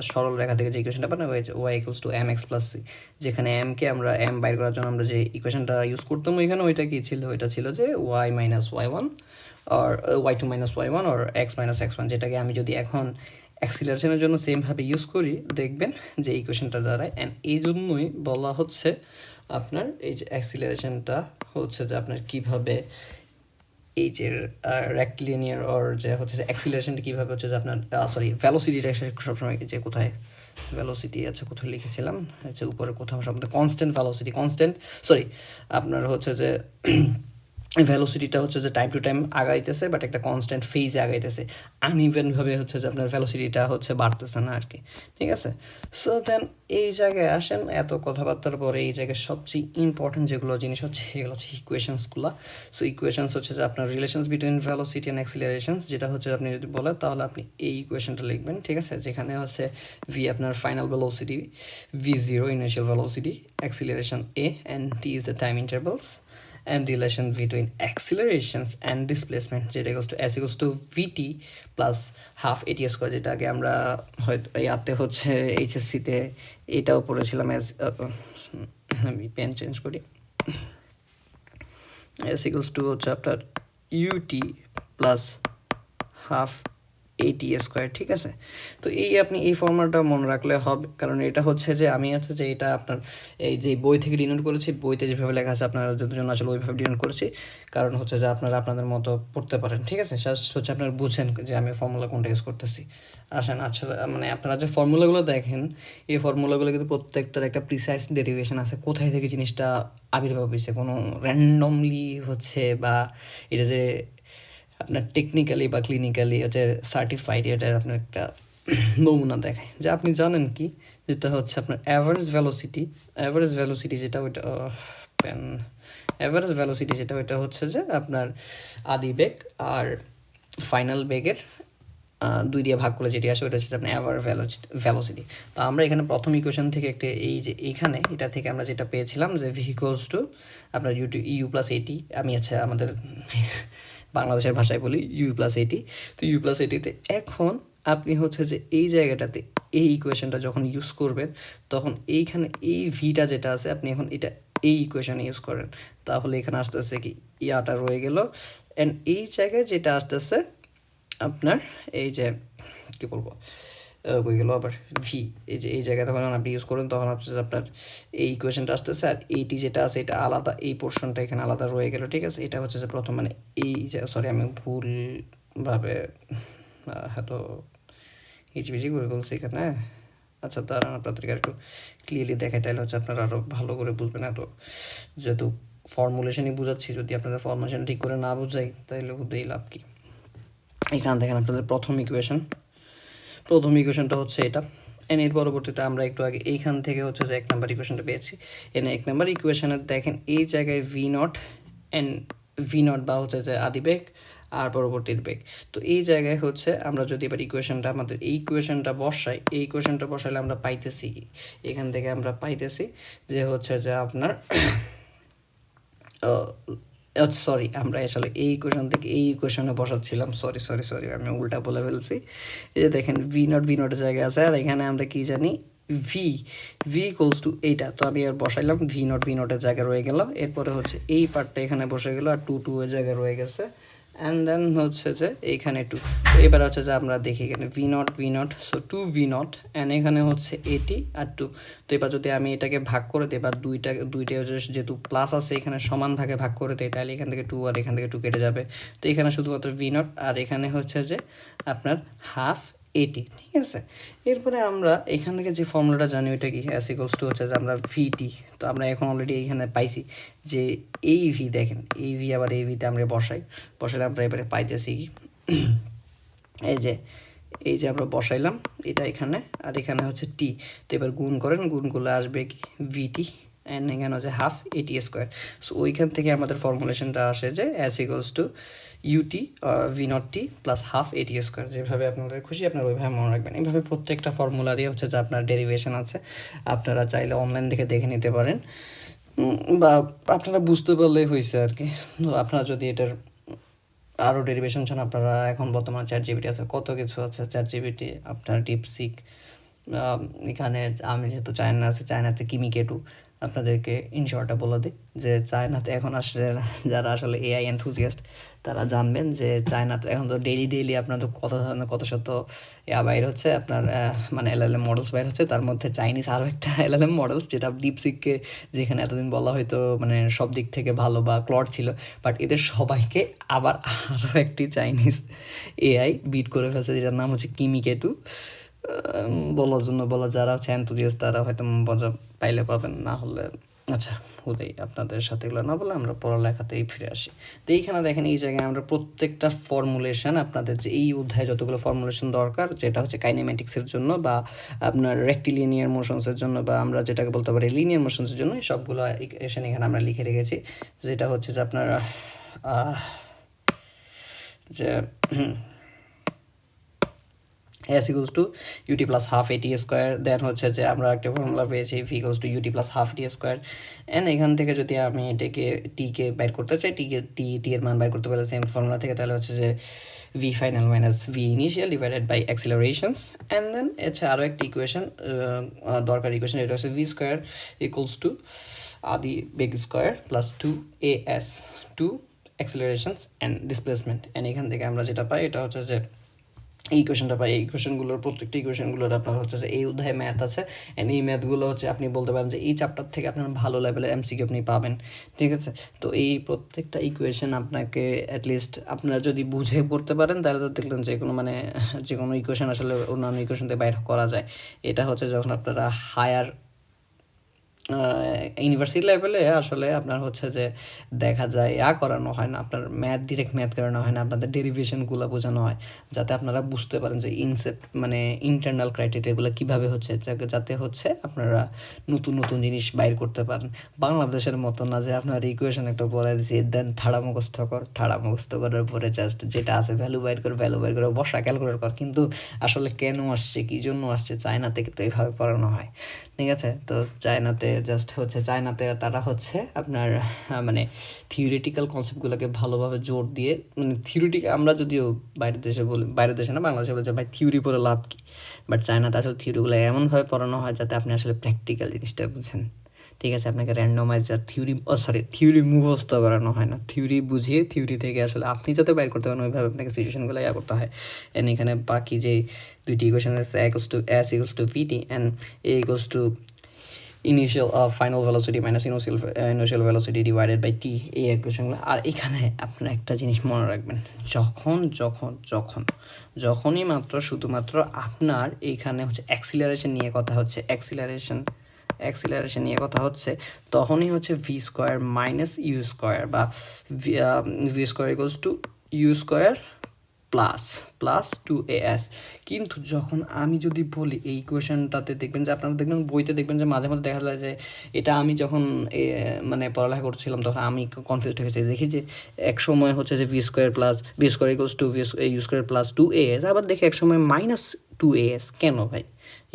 সরল রেখা থেকে যে ইকুয়েশনটা পান y equals to m x plus c, যেখানে এমকে আমরা এম বাইর করার জন্য আমরা যে ইকুয়েশনটা ইউজ করতাম ওইখানে ওইটা কী ছিল, ওইটা ছিল যে ওয়াই মাইনাস ওয়াই ওয়ান আর y two minus y one আর এক্স মাইনাস এক্স ওয়ান, যেটাকে আমি যদি এখন অ্যাক্সিলারেশনের জন্য সেমভাবে ইউজ করি দেখবেন যে ইকুয়েশনটা দাঁড়ায়। অ্যান্ড এই জন্যই বলা হচ্ছে আপনার এই যে অ্যাক্সিলারেশনটা হচ্ছে যে আপনার কীভাবে এই যে রেক্টিলিনিয়ার ওর যে হচ্ছে যে অ্যাক্সিলারেশনটা কীভাবে হচ্ছে যে আপনার সরি ভ্যালোসিটিটা সবসময় যে কোথায় ভ্যালোসিটি আছে কোথায় লিখেছিলাম, হচ্ছে উপরে কোথাও শব্দ কনস্ট্যান্ট ভ্যালোসিটি, কনস্ট্যান্ট সরি আপনার হচ্ছে যে ভ্যালোসিটিটা হচ্ছে যে টাইম টু টাইম আগাইতেছে বাট একটা কনস্ট্যান্ট ফেজে আগাইতেছে, আনইভেনভাবে হচ্ছে যে আপনার ভ্যালোসিটিটা হচ্ছে বাড়তেছে না আর কি, ঠিক আছে। সো দেন এই জায়গায় আসেন, এত কথাবার্তার পরে এই জায়গায় সবচেয়ে ইম্পর্টেন্ট যেগুলো জিনিস হচ্ছে এগুলো হচ্ছে ইকুয়েশনসগুলো। সো ইকুয়েশনস হচ্ছে যে আপনার রিলেশনস বিটুইন ভ্যালোসিটি অ্যান্ড অ্যাক্সিলারেশনস, যেটা হচ্ছে আপনি যদি বলেন তাহলে আপনি এই ইকুয়েশনটা লিখবেন, ঠিক আছে, যেখানে হচ্ছে ভি আপনার final velocity, V zero initial velocity, acceleration A and T is the time intervals, and relation between accelerations and displacement যেটা equals to s equals to vt plus half at square, যেটা আগে আমরা হয়তো ইয়াতে হচ্ছে এইচএসসিতে এটাও পড়েছিলাম। আমি পেন চেঞ্জ করি, s equals to হচ্ছে আপনার ut plus half এটি স্কোয়ার, ঠিক আছে। তো এই আপনি এই ফর্মুলাটা মনে রাখলে হবে, কারণ এটা হচ্ছে যে আমি হচ্ছে যে এটা আপনার এই যে বই থেকে ডিনোট করেছি, বইতে যেভাবে লেখা আছে আপনারা যত জন্য আসলে ওইভাবে ডিনোট করেছি, কারণ হচ্ছে যে আপনারা আপনাদের মতো পড়তে পারেন, ঠিক আছে। হচ্ছে আপনারা বুঝেন যে আমি ফর্মুলা কোনটা ইউজ করতেছি। আসেন আসলে মানে আপনারা যে ফর্মুলাগুলো দেখেন এই ফর্মুলাগুলো কিন্তু প্রত্যেকটার একটা প্রিসাইজ ডেরিভেশন আছে, কোথায় থেকে জিনিসটা আবির্ভাব হয়েছে, কোনো র্যান্ডমলি হচ্ছে বা এটা যে আপনার টেকনিক্যালি বা ক্লিনিক্যালি হচ্ছে সার্টিফাইড, এটার আপনার একটা নমুনা দেখায় যে আপনি জানেন কি, যেটা হচ্ছে আপনার অ্যাভারেজ ভ্যালোসিটি যেটা ওইটা অ্যাভারেজ ভ্যালোসিটি যেটা ওইটা হচ্ছে যে আপনার আদি বেগ আর ফাইনাল বেগের দুই দিয়ে ভাগ করলে যেটি আসে ওটা হচ্ছে আপনার অ্যাভারেজ ভ্যালোসিটি। তো আমরা এখানে প্রথম ইকুয়েশন থেকে একটা এই যে এইখানে এটা থেকে আমরা যেটা পেয়েছিলাম যে ভি ইকুয়ালস টু আপনার ইউ প্লাস এটি, আমি আচ্ছা আমাদের বাংলাদেশের ভাষায় বলি ইউ প্লাস এটি। তো ইউ প্লাস এটিতে এখন আপনি হচ্ছে যে এই জায়গাটাতে এই ইকুয়েশনটা যখন ইউজ করবেন তখন এইখানে এই ভিটা যেটা আছে আপনি এখন এটা এই ইকুয়েশনে ইউজ করেন, তাহলে এখানে আসতেছে কি ইয়াটা রয়ে গেল। অ্যান্ড এই জায়গায় যেটা আসতেছে আপনার এই যে কী বলবো কই গেল আবার ভি, এই যে এই জায়গায় তখন আপনি ইউজ করেন তখন হচ্ছে আপনার এই ইকুয়েশনটা আসতেছে, আর এইটি যেটা আছে এটা আলাদা, এই পোর্শনটা এখানে আলাদা রয়ে গেল, ঠিক আছে। এটা হচ্ছে যে প্রথম মানে এই যে সরি আমি ভুলভাবে হয়তো হিচবিচি করে বলছি এখানে। আচ্ছা দাঁড়ান আপনাদেরকে একটু ক্লিয়ারলি দেখাই, তাহলে হচ্ছে আপনারা আরও ভালো করে বুঝবেন। এত যেহেতু ফর্মুলেশনই বুঝাচ্ছি, যদি আপনাদের ফর্মুলেশন ঠিক করে না বুঝাই তাহলে বুঝতেই লাভ কি। এখানে দেখেন আপনাদের প্রথম ইকুয়েশনটা হচ্ছে এটা, এন এর পরবর্তীতে আমরা একটু আগে এইখান থেকে হচ্ছে যে 1 নাম্বার ইকুয়েশনটা পেয়েছি। এনে 1 নাম্বার ইকুয়েশনে দেখেন এই জায়গায় ভি নট বা হচ্ছে যে আদি বেগ আর পরবর্তীর বেগ। তো এই জায়গায় হচ্ছে আমরা যদি এবার ইকুয়েশনটা আমাদের এই ইকুয়েশনটা বসাই, এই ইকুয়েশনটা বসাইলে আমরা পাইতেছি এখান থেকে আমরা পাইতেছি যে হচ্ছে যে আপনার সরি আমরা আসলে এই ইকুয়েশন থেকে এই ইকুয়েশনে বসাচ্ছিলাম, সরি আমি উল্টা বলে ফেলছি। এই যে দেখেন ভি নটের জায়গায় আছে, আর এখানে আমরা কি জানি ভি ইকুয়ালস টু এইটা, তো আমি আর বসাইলাম ভি নটের জায়গায় রয়ে গেল। এরপরে হচ্ছে এই পার্টটা এখানে বসে গেল আর টু এর জায়গায় রয়ে গেছে, অ্যান্ড দেন হচ্ছে যে এইখানে টু। তো এবার হচ্ছে যে আমরা দেখি এখানে v nought so to v nought, and এখানে হচ্ছে এটি আর টু। তো এবার যদি আমি এটাকে ভাগ করে দিই বা দুইটা যেহেতু প্লাস আছে এখানে সমান ভাগে ভাগ করে দিই, তাহলে এখান থেকে টু আর এখান থেকে টু কেটে যাবে। তো এখানে শুধুমাত্র ভি নট আর এখানে হচ্ছে যে আপনার হাফ এটি, ঠিক আছে। এরপরে আমরা এখান থেকে যে ফর্মুলাটা জানি ওইটা কি এস ইকুয়ালস টু হচ্ছে যে আমরা ভিটি, তো আমরা এখন অলরেডি এইখানে পাইছি যে এই ভি, দেখেন এই ভি আবার এই ভিতে আমরা বসাইলে আমরা এবারে পাইতেছি কি এই যে আমরা বসাইলাম এটা এখানে আর এখানে হচ্ছে টি। তো এবার গুণ করেন, গুণ করলে আসবে কি ভিটি অ্যান্ড এখানে হচ্ছে হাফ এটি স্কোয়ার। সো ওইখান থেকে আমাদের ফর্মুলেশনটা আসে যে s equals to u t v nought t plus half a t square. যেভাবে আপনাদের খুশি আপনারা ওইভাবে মনে রাখবেন। এইভাবে প্রত্যেকটা ফর্মুলারই হচ্ছে যে আপনার ডেরিভেশন আছে, আপনারা চাইলে অনলাইন দেখে নিতে পারেন, বা আপনারা বুঝতে পারলেই হয়েছে আর কি। তো আপনারা যদি এটার আরও ডেরিভেশন চান, আপনারা এখন বর্তমানে ChatGPT আছে, কত কিছু আছে ChatGPT, আপনার ডিপসিক, এখানে আমি যেহেতু চায়না আছে, চায়নাতে কিমিকেটু। আপনাদেরকে ইনশর্টটা বলে দিই যে চায়নাতে এখন আসছে, যারা আসলে এআই এনথুজিয়াস্ট তারা জানবেন যে চায়নাতে এখন তো ডেইলি আপনার তো কত ধরনের কত শত বাইর হচ্ছে, আপনার মানে LLM মডেলস বাইর হচ্ছে। তার মধ্যে চাইনিজ আরও একটা LLM মডেলস, যেটা ডিপসিককে, যেখানে এতদিন বলা হয়তো মানে সব দিক থেকে ভালো বা ক্লড ছিল, বাট এদের সবাইকে আবার আরও একটি চাইনিজ এআই বিট করে ফেলছে, যেটার নাম হচ্ছে কিমিকেটু। বলার জন্য বলা, যারা হচ্ছে এনথুজিয়াস্ট তারা হয়তো মজা পাইলে পাবেন, না হলে আচ্ছা হলেই। আপনাদের সাথে এগুলো না বলে আমরা পড়ালেখাতেই ফিরে আসি। তো এইখানে দেখেন, এই জায়গায় আমরা প্রত্যেকটা ফর্মুলেশন, আপনাদের যে এই অধ্যায়ে যতগুলো ফর্মুলেশন দরকার, যেটা হচ্ছে কাইনেমেটিক্সের জন্য বা আপনার রেক্টিলিনিয়ার মোশনসের জন্য, বা আমরা যেটাকে বলতে পারি লিনিয়ার মোশনসের জন্য, সবগুলো ইকুয়েশন এখানে আমরা লিখে রেখেছি। যেটা হচ্ছে যে আপনার যে s equals to ut plus half at square. Then হচ্ছে যে আমরা একটা ফর্মুলা পেয়েছি v equals to ut plus half t square. And এখান থেকে যদি আমি এটাকে টিকে বাইর করতে চাই, টি এর মান বাইর করতে পারলে সেম ফর্মুলা থেকে, তাহলে হচ্ছে যে v final minus v initial divided by accelerations। And then হচ্ছে আরও একটা ইকুয়েশন দরকার, ইকুয়েশন এটা হচ্ছে v স্কোয়ার equals to আদি বেগ square plus 2as 2 accelerations and displacement। And এখান থেকে আমরা যেটা পাই এটা হচ্ছে যে এই ইকুয়েশনটা পাই। এই ইকুয়েশনগুলোর প্রত্যেকটা ইকুয়েশনগুলোর আপনার হচ্ছে যে এই অধ্যায়ে ম্যাথ আছে, অ্যান্ড এই ম্যাথগুলো হচ্ছে আপনি বলতে পারেন যে এই চ্যাপ্টার থেকে আপনার ভালো লেভেলের MCQ আপনি পাবেন, ঠিক আছে। তো এই প্রত্যেকটা ইকুয়েশন আপনাকে অ্যাটলিস্ট আপনারা যদি বুঝে পড়তে পারেন, তাহলে তো দেখলেন যে কোনো মানে যে কোনো ইকুয়েশন আসলে অন্যান্য ইকুয়েশন থেকে বাইর করা যায়। এটা হচ্ছে যখন আপনারা হায়ার ইউনিভার্সিটি লেভেলে আসলে আপনার হচ্ছে যে দেখা যায় করানো হয় না, আপনার ডিরেক্ট ম্যাথ করানো হয় না, আপনাদের ডেরিভেশনগুলো বোঝানো হয়, যাতে আপনারা বুঝতে পারেন যে মানে ইন্টারনাল ক্রাইটেরিয়াগুলো কীভাবে হচ্ছে, যাতে হচ্ছে আপনারা নতুন জিনিস বাইর করতে পারেন। বাংলাদেশের মতো না যে আপনার ইকুয়েশন একটা বলে দিচ্ছি দেন ঠাড়া মুখস্থ করার পরে জাস্ট যেটা আছে ভ্যালু বাইর করে বসা ক্যালকুলেট কর। কিন্তু আসলে কেন আসছে, কী জন্য আসছে, চায়না থেকে তো এইভাবে পড়ানো হয়, ঠিক আছে। তো চায়নাতে চায়নাতে তারা হচ্ছে আপনার মানে থিওরিটিক্যাল কনসেপ্টগুলোকে ভালোভাবে জোর দিয়ে, মানে থিওরিটিক্যাল, আমরা যদিও বাইরের দেশে না, বাংলাদেশে বলে যে ভাই থিওরি পড়ে লাভ কী, বাট চায়নাতে আসলে থিওরিগুলো এমনভাবে পড়ানো হয় যাতে আপনি আসলে প্র্যাকটিক্যাল জিনিসটা বুঝেন, ঠিক আছে। আপনাকে র্যান্ডমাইজার থিওরি মুখস্থ করানো হয় না, থিওরি বুঝিয়ে থিওরি থেকে আসলে আপনি যাতে বাইর করতে পারেন ওইভাবে আপনাকে সিচুয়েশনগুলো করতে হয়। অ্যান্ড এখানে বাকি যে দুইটি ইকুয়েশন আছে, s equals to vt and a equals to initial final velocity minus initial velocity divided by t, এই ইকুয়েশনগুলো। আর এখানে আপনারা একটা জিনিস মনে রাখবেন, যখনই মাত্র শুধুমাত্র আপনার এইখানে হচ্ছে অ্যাক্সিলারেশন নিয়ে কথা হচ্ছে, অ্যাক্সিলারেশন নিয়ে কথা হচ্ছে, তখনই হচ্ছে v square minus u square বা v square equals to u square plus 2as। কিন্তু যখন আমি যদি বলি এই ইকুয়েশনটাতে, দেখবেন যে আপনারা দেখবেন বইতে দেখবেন যে মাঝে মধ্যে দেখা যায় যে এটা আমি যখন মানে পড়ালেখা করছিলাম তখন আমি কনফিউজ হয়ে গেছি, দেখি যে এক সময় হচ্ছে যে v square equals to u square plus 2as, আবার দেখি এক সময় মাইনাস 2as। কেন ভাই?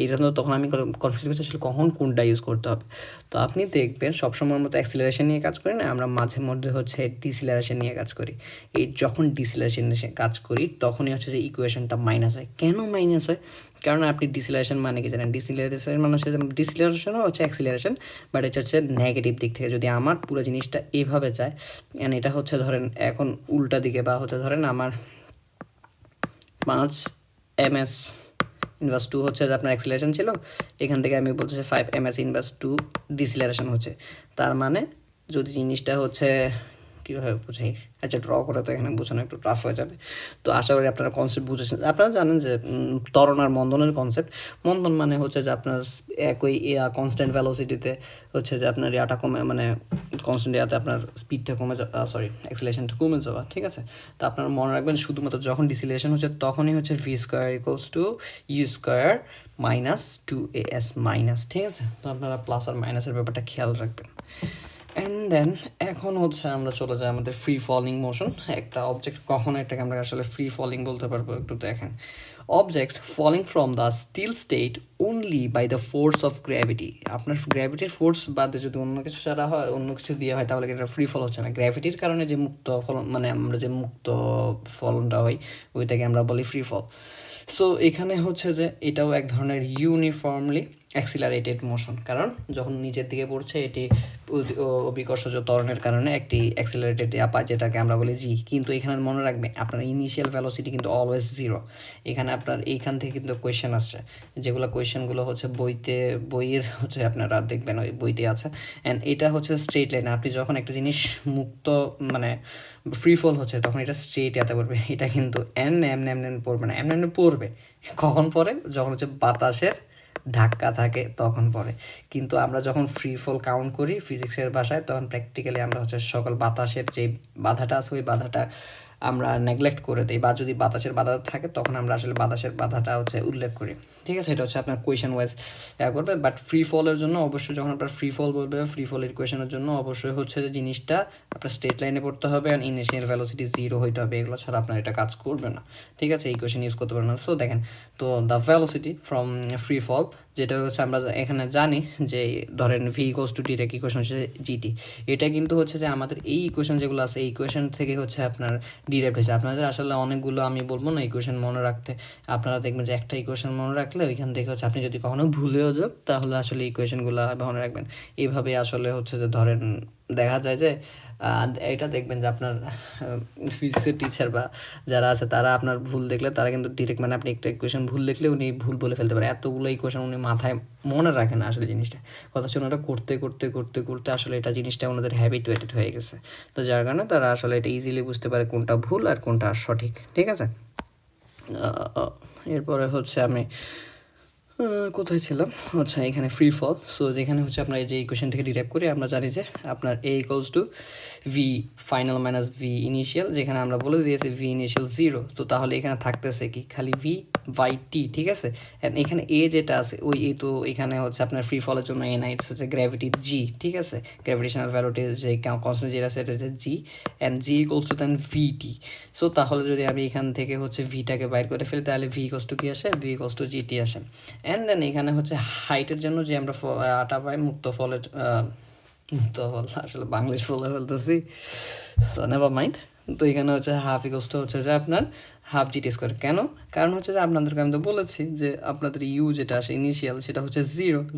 এটা তো তখন আমি কনফিউজ করছি আসলে কখন কোনটা ইউজ করতে হবে। তো আপনি দেখবেন সবসময়ের মতো অ্যাক্সিলারেশন নিয়ে কাজ করি না, আমরা মাঝে মধ্যে হচ্ছে ডিসিলারেশন নিয়ে কাজ করি। এই যখন ডিসিলারেশন নিয়ে কাজ করি তখনই হচ্ছে যে ইকুয়েশনটা মাইনাস হয়। কেন মাইনাস হয়? কারণ আপনি ডিসিলারেশন মানে কি জানেন? ডিসিলারেশন মানে হচ্ছে ডিসিলারেশনও হচ্ছে অ্যাক্সিলারেশন, বাট এটা হচ্ছে নেগেটিভ দিক থেকে। যদি আমার পুরো জিনিসটা এভাবে যায়, অ্যান্ড এটা হচ্ছে ধরেন এখন উল্টা দিকে, বা হচ্ছে ধরেন আমার 5 ms ইনভার্স 2 হচ্ছে যে আপনার অ্যাক্সিলারেশন ছিল, এখান থেকে আমি বলতেছি 5 ms ইনভার্স 2 ডিসিলারেশন হচ্ছে। তার মানে যদি জিনিসটা হচ্ছে কীভাবে বুঝাই, আচ্ছা ড্র করে তো এখানে বোঝানো একটু টাফ হয়ে যাবে। তো আশা করি আপনারা কনসেপ্ট বুঝেছেন। আপনারা জানেন যে ত্বরণ আর মন্দনের কনসেপ্ট। মন্দন মানে হচ্ছে যে আপনার একই কনস্ট্যান্ট ভ্যালোসিটিতে হচ্ছে যে আপনার ইয়াটা কমে, মানে কনস্ট্যান্ট ইয়াতে আপনার স্পিডটা কমে যাওয়া, সরি অ্যাক্সিলারেশনটা কমে যাওয়া, ঠিক আছে। তো আপনারা মনে রাখবেন শুধুমাত্র যখন ডিসিলেশন হচ্ছে তখনই হচ্ছে v square equals to u square minus 2as minus, ঠিক আছে। তো আপনারা প্লাস আর মাইনাসের ব্যাপারটা খেয়াল রাখবেন। অ্যান্ড দেন এখন হচ্ছে আমরা চলে যাই আমাদের ফ্রি ফলিং মোশন। একটা অবজেক্ট কখনো এটাকে আমরা আসলে ফ্রি ফলিং বলতে পারবো, একটু দেখেন। Object falling from the still state only by the force of gravity. আপনার গ্র্যাভিটির ফোর্স বাদে যদি অন্য কিছু ছাড়া হয়, অন্য কিছু দিয়ে হয়, তাহলে এটা ফ্রি ফল হচ্ছে না। গ্র্যাভিটির কারণে যে মুক্ত ফলন, মানে আমরা যে মুক্ত ফলনটা হয় ওইটাকে আমরা বলি ফ্রি ফল। সো এখানে হচ্ছে যে এটাও এক ধরনের ইউনিফর্মলি অ্যাক্সিলারেটেড মোশন, কারণ যখন নিচের দিকে পড়ছে এটি অভিকর্ষজ ত্বরণের কারণে একটি অ্যাক্সিলারেটেড পায়, যেটাকে আমরা বলি জি। কিন্তু এখানে মনে রাখবে আপনার ইনিশিয়াল ভ্যালোসিটি কিন্তু অলওয়েজ 0। এখানে আপনার এইখান থেকে কিন্তু কোয়েশ্চেন আসছে, যেগুলো কোয়েশ্চেনগুলো হচ্ছে বইয়ের হচ্ছে আপনারা দেখবেন ওই বইতে আছে। অ্যান্ড এটা হচ্ছে স্ট্রেট লাইন। আপনি যখন একটা জিনিস মুক্ত মানে ফ্রি ফল হচ্ছে তখন এটা স্ট্রেট এতে পড়বে, এটা কিন্তু এন পড়বে না। এমনি পড়বে কখন পড়ে, যখন হচ্ছে বাতাসের ধাক্কা থাকে তখন পড়ে। কিন্তু আমরা যখন ফ্রি ফল কাউন্ট করি ফিজিক্সের ভাষায়, তখন প্র্যাকটিক্যালি আমরা হচ্ছে সকল বাতাসের যে বাধাটা আছে ওই বাধাটা আমরা নেগলেক্ট করে দিই, বা যদি বাতাসের বাধা থাকে তখন আমরা আসলে বাতাসের বাধাটা হচ্ছে উল্লেখ করি, ঠিক আছে। এটা হচ্ছে আপনার কোয়েশন ওয়াইজ করবে। বাট ফ্রি ফলের জন্য অবশ্যই যখন আপনার ফ্রি ফল বলবে, ফ্রি ফল ইকুয়েশনের জন্য অবশ্যই হচ্ছে যে জিনিসটা আপনার স্ট্রেট লাইনে পড়তে হবে, আর ইনিশিয়াল ভ্যালোসিটি 0 হইতে হবে। এগুলো ছাড়া আপনার এটা কাজ করবে না, ঠিক আছে। এই কোয়েশন ইউজ করতে পারবেন না। সো দেখেন, তো the velocity from free fall, যেটা হচ্ছে আমরা এখানে জানি যে ধরেন v equals to direct equation হচ্ছে জিটি। এটা কিন্তু হচ্ছে যে আমাদের এই ইকুয়েশন যেগুলো আছে এই ইকুয়েশন থেকে হচ্ছে আপনার ডিরাইভ হয়েছে। আপনাদের আসলে অনেকগুলো আমি বলবো না ইকুয়েশন মনে রাখতে, আপনারা দেখবেন যে একটা ইকুয়েশন মনে রাখলে ওইখান থেকে হচ্ছে আপনি যদি কখনো ভুলেও যান তাহলে আসলে ইকুয়েশনগুলো মনে রাখবেন। এইভাবে আসলে হচ্ছে যে ধরেন দেখা যায় যে এটা দেখবেন যে আপনার ফিজিক্সের টিচার বা যারা আছে তারা আপনার ভুল দেখলে তারা কিন্তু ডিরেক্ট, মানে আপনি একটা ইকুয়েশন ভুল দেখলে উনি ভুল বলে ফেলতে পারে। এতগুলো ইকুয়েশন উনি মাথায় মনে রাখেন না আসলে জিনিসটা। কথা হচ্ছে ওনারা করতে করতে করতে করতে আসলে এটা জিনিসটা ওনাদের হ্যাবিটুয়েটেড হয়ে গেছে। তো যার কারণে তারা আসলে এটা ইজিলি বুঝতে পারে কোনটা ভুল আর কোনটা সঠিক, ঠিক আছে। এরপরে হচ্ছে আমি কোথায় ছিলাম, আচ্ছা এখানে ফ্রি ফল। সো যেখানে হচ্ছে আপনার এই যে ইকুয়েশন থেকে ডিরাইভ করে আমরা জানি যে আপনার a equals to v final minus v initial, যেখানে আমরা বলে দিয়েছি ভি ইনিশিয়াল 0। তো তাহলে এখানে থাকতেছে কি খালি ভি বাই টি, ঠিক আছে। অ্যান্ড এখানে এ যেটা আছে ওই এ, তো এখানে হচ্ছে আপনার ফ্রি ফলের জন্য এ নাইটস হচ্ছে গ্র্যাভিটির জি, ঠিক আছে। গ্র্যাভিটেশনাল ভ্যালুটির যে কনস্ট্যান্ট যেটা আছে এটা হচ্ছে g, and g equals to then v t. So তাহলে যদি আমি এখান থেকে হচ্ছে ভিটাকে বাইর করে ফেলি তাহলে ভি ইকুয়ালস টু কি আসে, ভি ইকুয়ালস টু জিটি আসে। অ্যান্ড দেন এখানে হচ্ছে হাইটের জন্য যে আমরা আটা পাই মুক্ত ফলের, মুক্ত ফল আসলে বাংলিশ ফলে ফেলতেছি, সো নেভার মাইন্ড। তো এখানে হচ্ছে হাফ ইকুয়ালস টু হচ্ছে যে আপনার হাফ জিটি স্কোয়ার। কেন? কারণ হচ্ছে যে আপনাদেরকে আমি তো বলেছি যে আপনাদের ইউ যেটা আসে ইনিশিয়াল সেটা হচ্ছে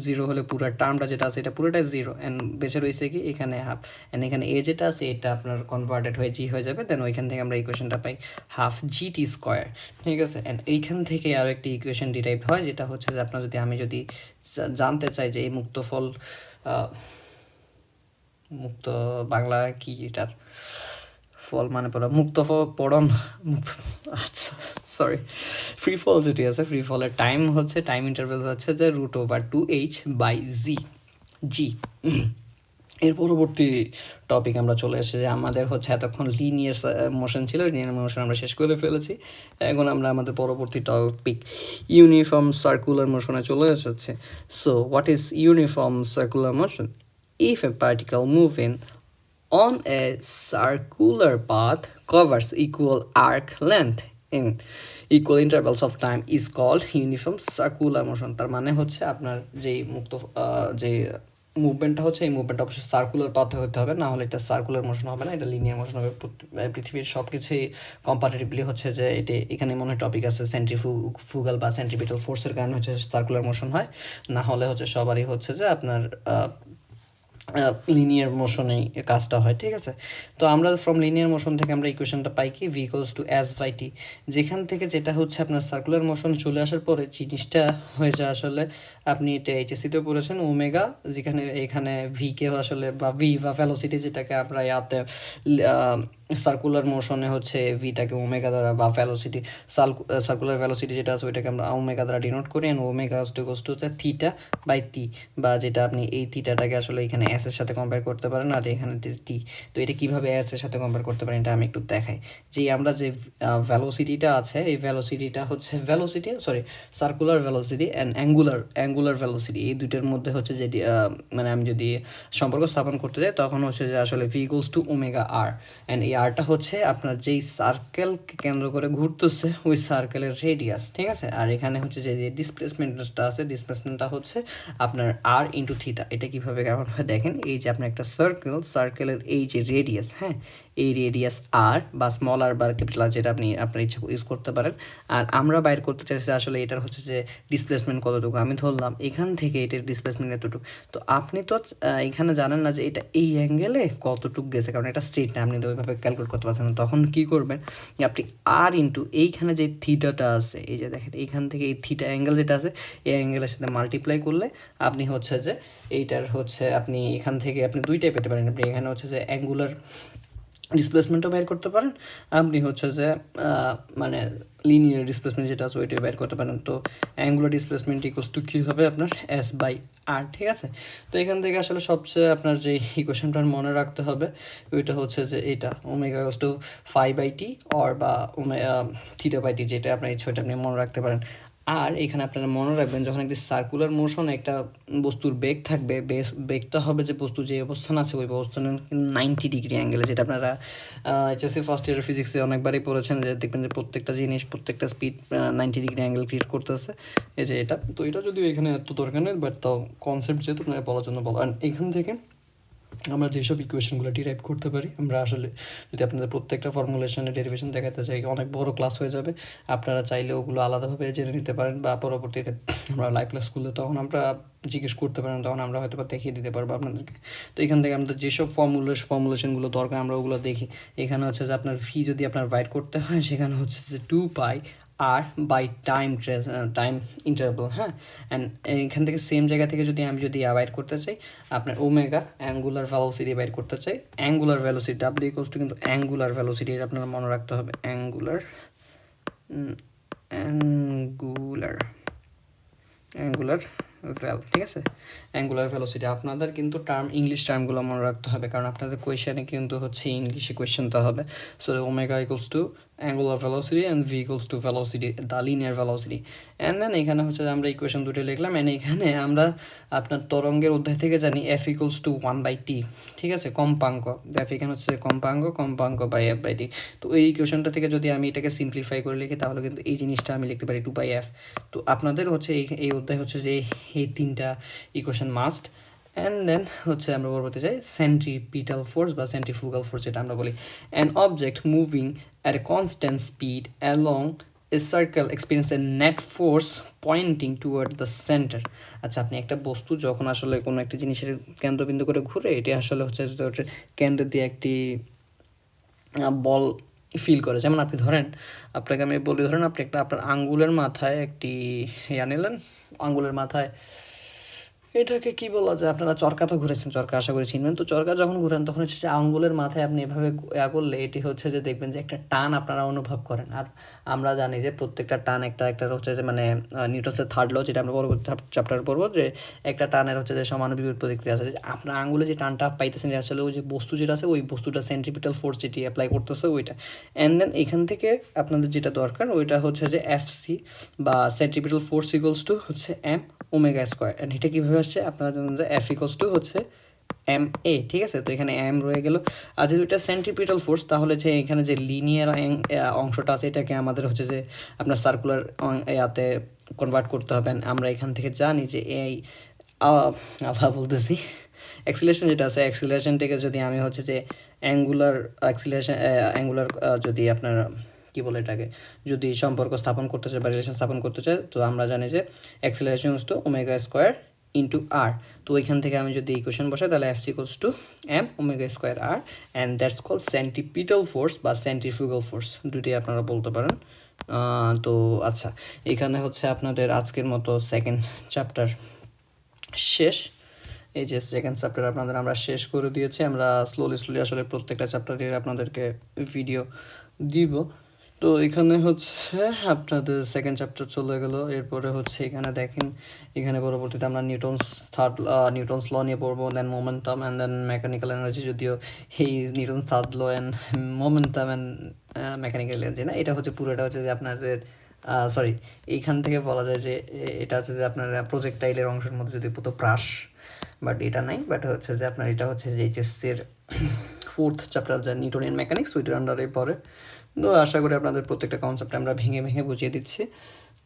0 হলে পুরো টার্মটা যেটা আছে এটা পুরোটাই 0, অ্যান্ড বেঁচে রয়েছে কি এখানে হাফ। অ্যান্ড এখানে এ যেটা আছে এটা আপনার কনভার্টেড হয়ে জি হয়ে যাবে। দেন ওইখান থেকে আমরা ইকুয়েশনটা পাই হাফ জিটি স্কোয়ার, ঠিক আছে। অ্যান্ড এইখান থেকে আরও একটি ইকুয়েশন ডিরাইভ হয়, যেটা হচ্ছে যে আপনার যদি আমি যদি জানতে চাই যে এই মুক্ত ফল, মুক্ত বাংলা কি এটার, ফল মানে পড়া, মুক্ত ফল পড়ন, মুক্ত, আচ্ছা সরি, ফ্রি ফল যেটি আছে ফ্রি ফলের টাইম হচ্ছে, টাইম ইন্টারভেল হচ্ছে যে √2h/g। এর পরবর্তী টপিক আমরা চলে এসেছি যে আমাদের হচ্ছে এতক্ষণ লিনিয়ার মোশন ছিল, লিনিয়ার মোশন আমরা শেষ করে ফেলেছি। এখন আমরা আমাদের পরবর্তী টপিক ইউনিফর্ম সার্কুলার মোশনে চলে এসেছি। So what is uniform circular motion? If a particle moving on a circular path covers equal arc length in equal intervals of time is called uniform circular motion. তার মানে হচ্ছে আপনার যেই মুক্ত যে মুভমেন্টটা হচ্ছে এই মুভমেন্টটা অবশ্যই সার্কুলার পাথে হতে হবে, না হলে এটা সার্কুলার মোশন হবে না, এটা লিনিয়ার মোশন হবে। পৃথিবীর সব কিছুই কম্পারেটিভলি হচ্ছে যে এটি এখানে মনে হয় টপিক আছে সেন্ট্রিফুগাল বা সেন্ট্রিপিটাল ফোর্সের কারণে হচ্ছে সার্কুলার মোশন হয়, না হলে হচ্ছে সবারই হচ্ছে যে আপনার লিনিয়ার মোশনেই কাজটা হয়, ঠিক আছে। তো আমরা ফ্রম লিনিয়ার মোশন থেকে আমরা ইকুয়েশনটা পাই কি v equals to s by t, যেখান থেকে যেটা হচ্ছে আপনার সার্কুলার মোশন চলে আসার পরে জিনিসটা হয়ে যায় আসলে, আপনি এটা এইচএসসিতেও পড়েছেন ওমেগা, যেখানে এখানে ভিকে আসলে বা ভি বা ভ্যালোসিটি যেটাকে আমরা ইয়াতে সার্কুলার মোশনে হচ্ছে ভিটাকে ওমেগা দ্বারা বা ভ্যালোসিটি সার্কুলার ভ্যালোসিটি যেটা আছে ওইটাকে আমরা ওমেগা দ্বারা ডিনোট করি, অ্যান্ড ওমেগা হচ্ছে থিটা বাই টি, বা যেটা আপনি এই থিটাটাকে আসলে এখানে এস এর সাথে কম্পেয়ার করতে পারেন আর এখানে টি। তো এটা কীভাবে এস এর সাথে কম্পেয়ার করতে পারেন এটা আমি একটু দেখাই। যে আমরা যে ভ্যালোসিটিটা আছে এই ভ্যালোসিটিটা হচ্ছে circular velocity and angular velocity, এই দুইটার মধ্যে হচ্ছে যে মানে আমি যদি সম্পর্ক স্থাপন করতে যাই তখন হচ্ছে যে আসলে v equals to omega r, and এই আরটা হচ্ছে আপনার যেই সার্কেলকে কেন্দ্র করে ঘুরতেছে ওই সার্কেলের রেডিয়াস, ঠিক আছে। আর এখানে হচ্ছে যে ডিসপ্লেসমেন্টটা আছে, ডিসপ্লেসমেন্টটা হচ্ছে আপনার আর ইন্টু থিটা। এটা কীভাবে কেমন হয় দেখেন, এই যে আপনার একটা সার্কেলের এই যে রেডিয়াস, হ্যাঁ, এই রেডিয়াস আর বা স্মল আর বা ক্যাপিটাল আর, যেটা আপনি আপনার ইচ্ছা ইউজ করতে পারেন। আর আমরা বাইর করতে চাইছি আসলে এটার হচ্ছে যে ডিসপ্লেসমেন্ট কতটুকু, আমি ধরলাম এখান থেকে এটার ডিসপ্লেসমেন্ট এতটুকু। তো আপনি তো এখানে জানেন না যে এটা এই অ্যাঙ্গেলে কতটুকু গেছে, কারণ এটা স্ট্রেট না, আপনি তো ওইভাবে ক্যালকুলেট করতে পারছেন না। তখন কী করবেন, আপনি আর ইন্টু এইখানে যে থিটাটা আছে, এই যে দেখেন এইখান থেকে এই থিটা অ্যাঙ্গেল যেটা আছে এই অ্যাঙ্গেলের সাথে মাল্টিপ্লাই করলে আপনি হচ্ছে যে এইটার হচ্ছে আপনি এখান থেকে আপনি দুইটাই পেতে পারেন। আপনি এখানে হচ্ছে যে অ্যাঙ্গুলার ডিসপ্লেসমেন্টও বের করতে পারেন, আপনি হচ্ছে যে মানে লিনিয়ার ডিসপ্লেসমেন্ট যেটা আছে ওইটাই বের করতে পারেন। তো অ্যাঙ্গুলার ডিসপ্লেসমেন্ট ইকুয়ালস টু কী হবে আপনার এস বাই আর, ঠিক আছে। তো এখান থেকে আসলে সবচেয়ে আপনার যে ইকুয়েশনটা মনে রাখতে হবে ওইটা হচ্ছে যে এটা omega equals to phi by t or বা থিটা বাই টি, যেটা আপনার ইচ্ছে ওইটা আপনি মনে রাখতে পারেন। আর এখানে আপনারা মনে রাখবেন যখন একটি সার্কুলার মোশন একটা বস্তুর বেগ থাকবে, বেগটা হবে যে বস্তু যে অবস্থান আছে ওই অবস্থানের 90 ডিগ্রি অ্যাঙ্গেলে, যেটা আপনারা এইচএসসি ফার্স্ট ইয়ার ফিজিক্সে অনেকবারই পড়েছেন, যে দেখবেন যে প্রত্যেকটা জিনিস প্রত্যেকটা স্পিড 90 ডিগ্রি অ্যাঙ্গেল ক্রিয়েট করতেছে, এই যে এটা। তো এটা যদিও এখানে এত দরকার নেই, বাট তাও কনসেপ্ট যেহেতু বলার জন্য বলা। এখান থেকে আমরা যেসব ইকুয়েশনগুলো ডিরাইভ করতে পারি, আমরা আসলে যদি আপনাদের প্রত্যেকটা ফর্মুলেশনের ডেরিভেশন দেখাতে চাই অনেক বড় ক্লাস হয়ে যাবে, আপনারা চাইলে ওগুলো আলাদাভাবে জেনে নিতে পারেন, বা পরবর্তীতে আমরা লাইভ ক্লাস করলে তখন আমরা জিজ্ঞেস করতে পারেন, তখন আমরা হয়তো বা দেখিয়ে দিতে পারবো আপনাদেরকে। তো এখান থেকে আমাদের যেসব ফর্মুলেশনগুলো দরকার আমরা ওগুলো দেখি। এখানে হচ্ছে যে আপনার ফি যদি আপনার বাইট করতে হয় সেখানে হচ্ছে যে 2π আর বাই টাইম ইন্টারভেল, হ্যাঁ। অ্যান্ড এখান থেকে সেম জায়গা থেকে আমি যদি বাইর করতে চাই আপনার ওমেগা অ্যাঙ্গুলার ভ্যালোসিটি বাইর করতে চাই, angular velocity W equals to কিন্তু অ্যাঙ্গুলার ভ্যালোসিটি, এটা আপনারা মনে রাখতে হবে, অ্যাঙ্গুলার ভ্যাল, ঠিক আছে। অ্যাঙ্গুলার ভ্যালোসিটি আপনাদের কিন্তু ইংলিশ টার্মগুলো মনে রাখতে হবে, কারণ আপনাদের কোয়েশনে কিন্তু হচ্ছে ইংলিশে কোয়েশনটা হবে। So omega equals two angular velocity and v equals to velocity, the linear velocity. And then এখানে হচ্ছে আমরা ইকুয়েশন দুটো লিখলাম, এন্ড এখানে আমরা আপনার তরঙ্গের অধ্যায় থেকে জানি f equals to 1/t, ঠিক আছে, কম্পাঙ্ক। f এখানে হচ্ছে কম্পাঙ্ক বাই f বাই t। তো এই ইকুয়েশনটা থেকে যদি আমি এটাকে সিম্পলিফাই করে লিখি তাহলে কিন্তু এই জিনিসটা আমি লিখতে পারি 2/f। তো আপনাদের হচ্ছে এই অধ্যায় হচ্ছে যে এই তিনটা ইকুয়েশন মাস্ট। অ্যান্ড দেন হচ্ছে আমরা পরবর্তী যাই সেন্ট্রিপিটাল ফোর্স বা সেন্ট্রিফুগাল ফোর্স, যেটা আমরা বলি an object moving at a constant speed along a circle experience a net force pointing toward the center. আচ্ছা, আপনি একটা বস্তু যখন আসলে কোনো একটা জিনিসের কেন্দ্রবিন্দু করে ঘুরে, এটি আসলে হচ্ছে কেন্দ্র দিয়ে একটি বল ফিল করে। যেমন আপনি ধরেন, আপনাকে আমি বলি, ধরেন আপনি আপনার আঙ্গুলের মাথায় একটি নিলেন, আঙ্গুলের মাথায় এটাকে কি বলা যায়, আপনারা চরকা তো ঘুরেছেন, চরকা আশা করে চিনবেন। তো চরকা যখন ঘুরেন তখন হচ্ছে যে আঙ্গুলের মাথায় আপনি এভাবে করলে এটি হচ্ছে যে দেখবেন যে একটা টান আপনারা অনুভব করেন। আর আমরা জানি যে প্রত্যেকটা টান একটা হচ্ছে যে মানে নিউটনের থার্ড ল, যেটা আমরা পরবর্তী চ্যাপ্টার পড়বো, যে একটা টানের হচ্ছে যে সমানুবিপরীত প্রতিক্রিয়া আছে। আপনার আঙ্গুলে যে টানটা পাইতেছেন আসলে ওই যে বস্তু যেটা আছে ওই বস্তুটা সেন্ট্রিপিটাল ফোর্স যেটি অ্যাপ্লাই করতেছে ওইটা। অ্যান্ড দেন এখান থেকে আপনাদের যেটা দরকার ওইটা হচ্ছে যে এফসি বা সেন্ট্রিপিটাল ফোর্স ইকুয়ালস টু হচ্ছে এম ওমেগা স্কোয়ার। অ্যান্ড এটা কীভাবে আসছে, আপনারা জানেন যে এফ ইকুয়ালস টু হচ্ছে এম এ, ঠিক আছে। তো এখানে এম রয়ে গেল। আর যেহেতু এটা সেন্ট্রিপিটাল ফোর্স তাহলে যে এখানে যে লিনিয়ার অংশটা আছে এটাকে আমাদের হচ্ছে যে আপনার সার্কুলার ইয়াতে কনভার্ট করতে হবে। আমরা এখান থেকে জানি যে এই বলতেছি অ্যাক্সিলারেশন যেটা আছে, অ্যাক্সিলারেশনটাকে যদি আমি হচ্ছে যে অ্যাঙ্গুলার যদি আপনার কী বলে এটাকে যদি সম্পর্ক স্থাপন করতে চাই বা রিলেশন স্থাপন করতে চাই, তো আমরা জানি যে acceleration is to omega square into r. তো ওইখান থেকে আমি যদি ইকুয়েশন বসাই তাহলে f equals to m omega square r, and that's call centripetal force বা সেন্ট্রিফুগাল ফোর্স, দুটি আপনারা বলতে পারেন। তো আচ্ছা, এখানে হচ্ছে আপনাদের আজকের মতো সেকেন্ড চ্যাপ্টার শেষ। এই যে সেকেন্ড চ্যাপ্টার আপনাদের আমরা শেষ করে দিয়েছি। আমরা স্লোলি আসলে প্রত্যেকটা চ্যাপ্টারের আপনাদেরকে ভিডিও দিব। তো এখানে হচ্ছে আপনাদের সেকেন্ড চ্যাপ্টার চলে গেল। এরপরে হচ্ছে এখানে দেখেন, এখানে পরবর্তীতে আমরা নিউটনস ল নিয়ে পড়বো, then momentum and then mechanical energy. যদিও এই Newton's third law and momentum and mechanical energy না, এটা হচ্ছে পুরোটা হচ্ছে যে আপনাদের সরি, এইখান থেকে বলা যায় যে এটা হচ্ছে যে আপনার প্রজেক্টাইলের অংশের মধ্যে যদি পুরো ব্রাশ, বাট এটা নাই, বাট হচ্ছে যে আপনার এটা হচ্ছে যে এইচএসসির ফোর্থ চ্যাপ্টার যা নিউটনিয়ান মেকানিক্স, ওইটার আন্ডারে পড়ে। তো আশা করি আপনাদের প্রত্যেকটা কনসেপ্ট আমরা ভেঙে ভেঙে বুঝিয়ে দিচ্ছি।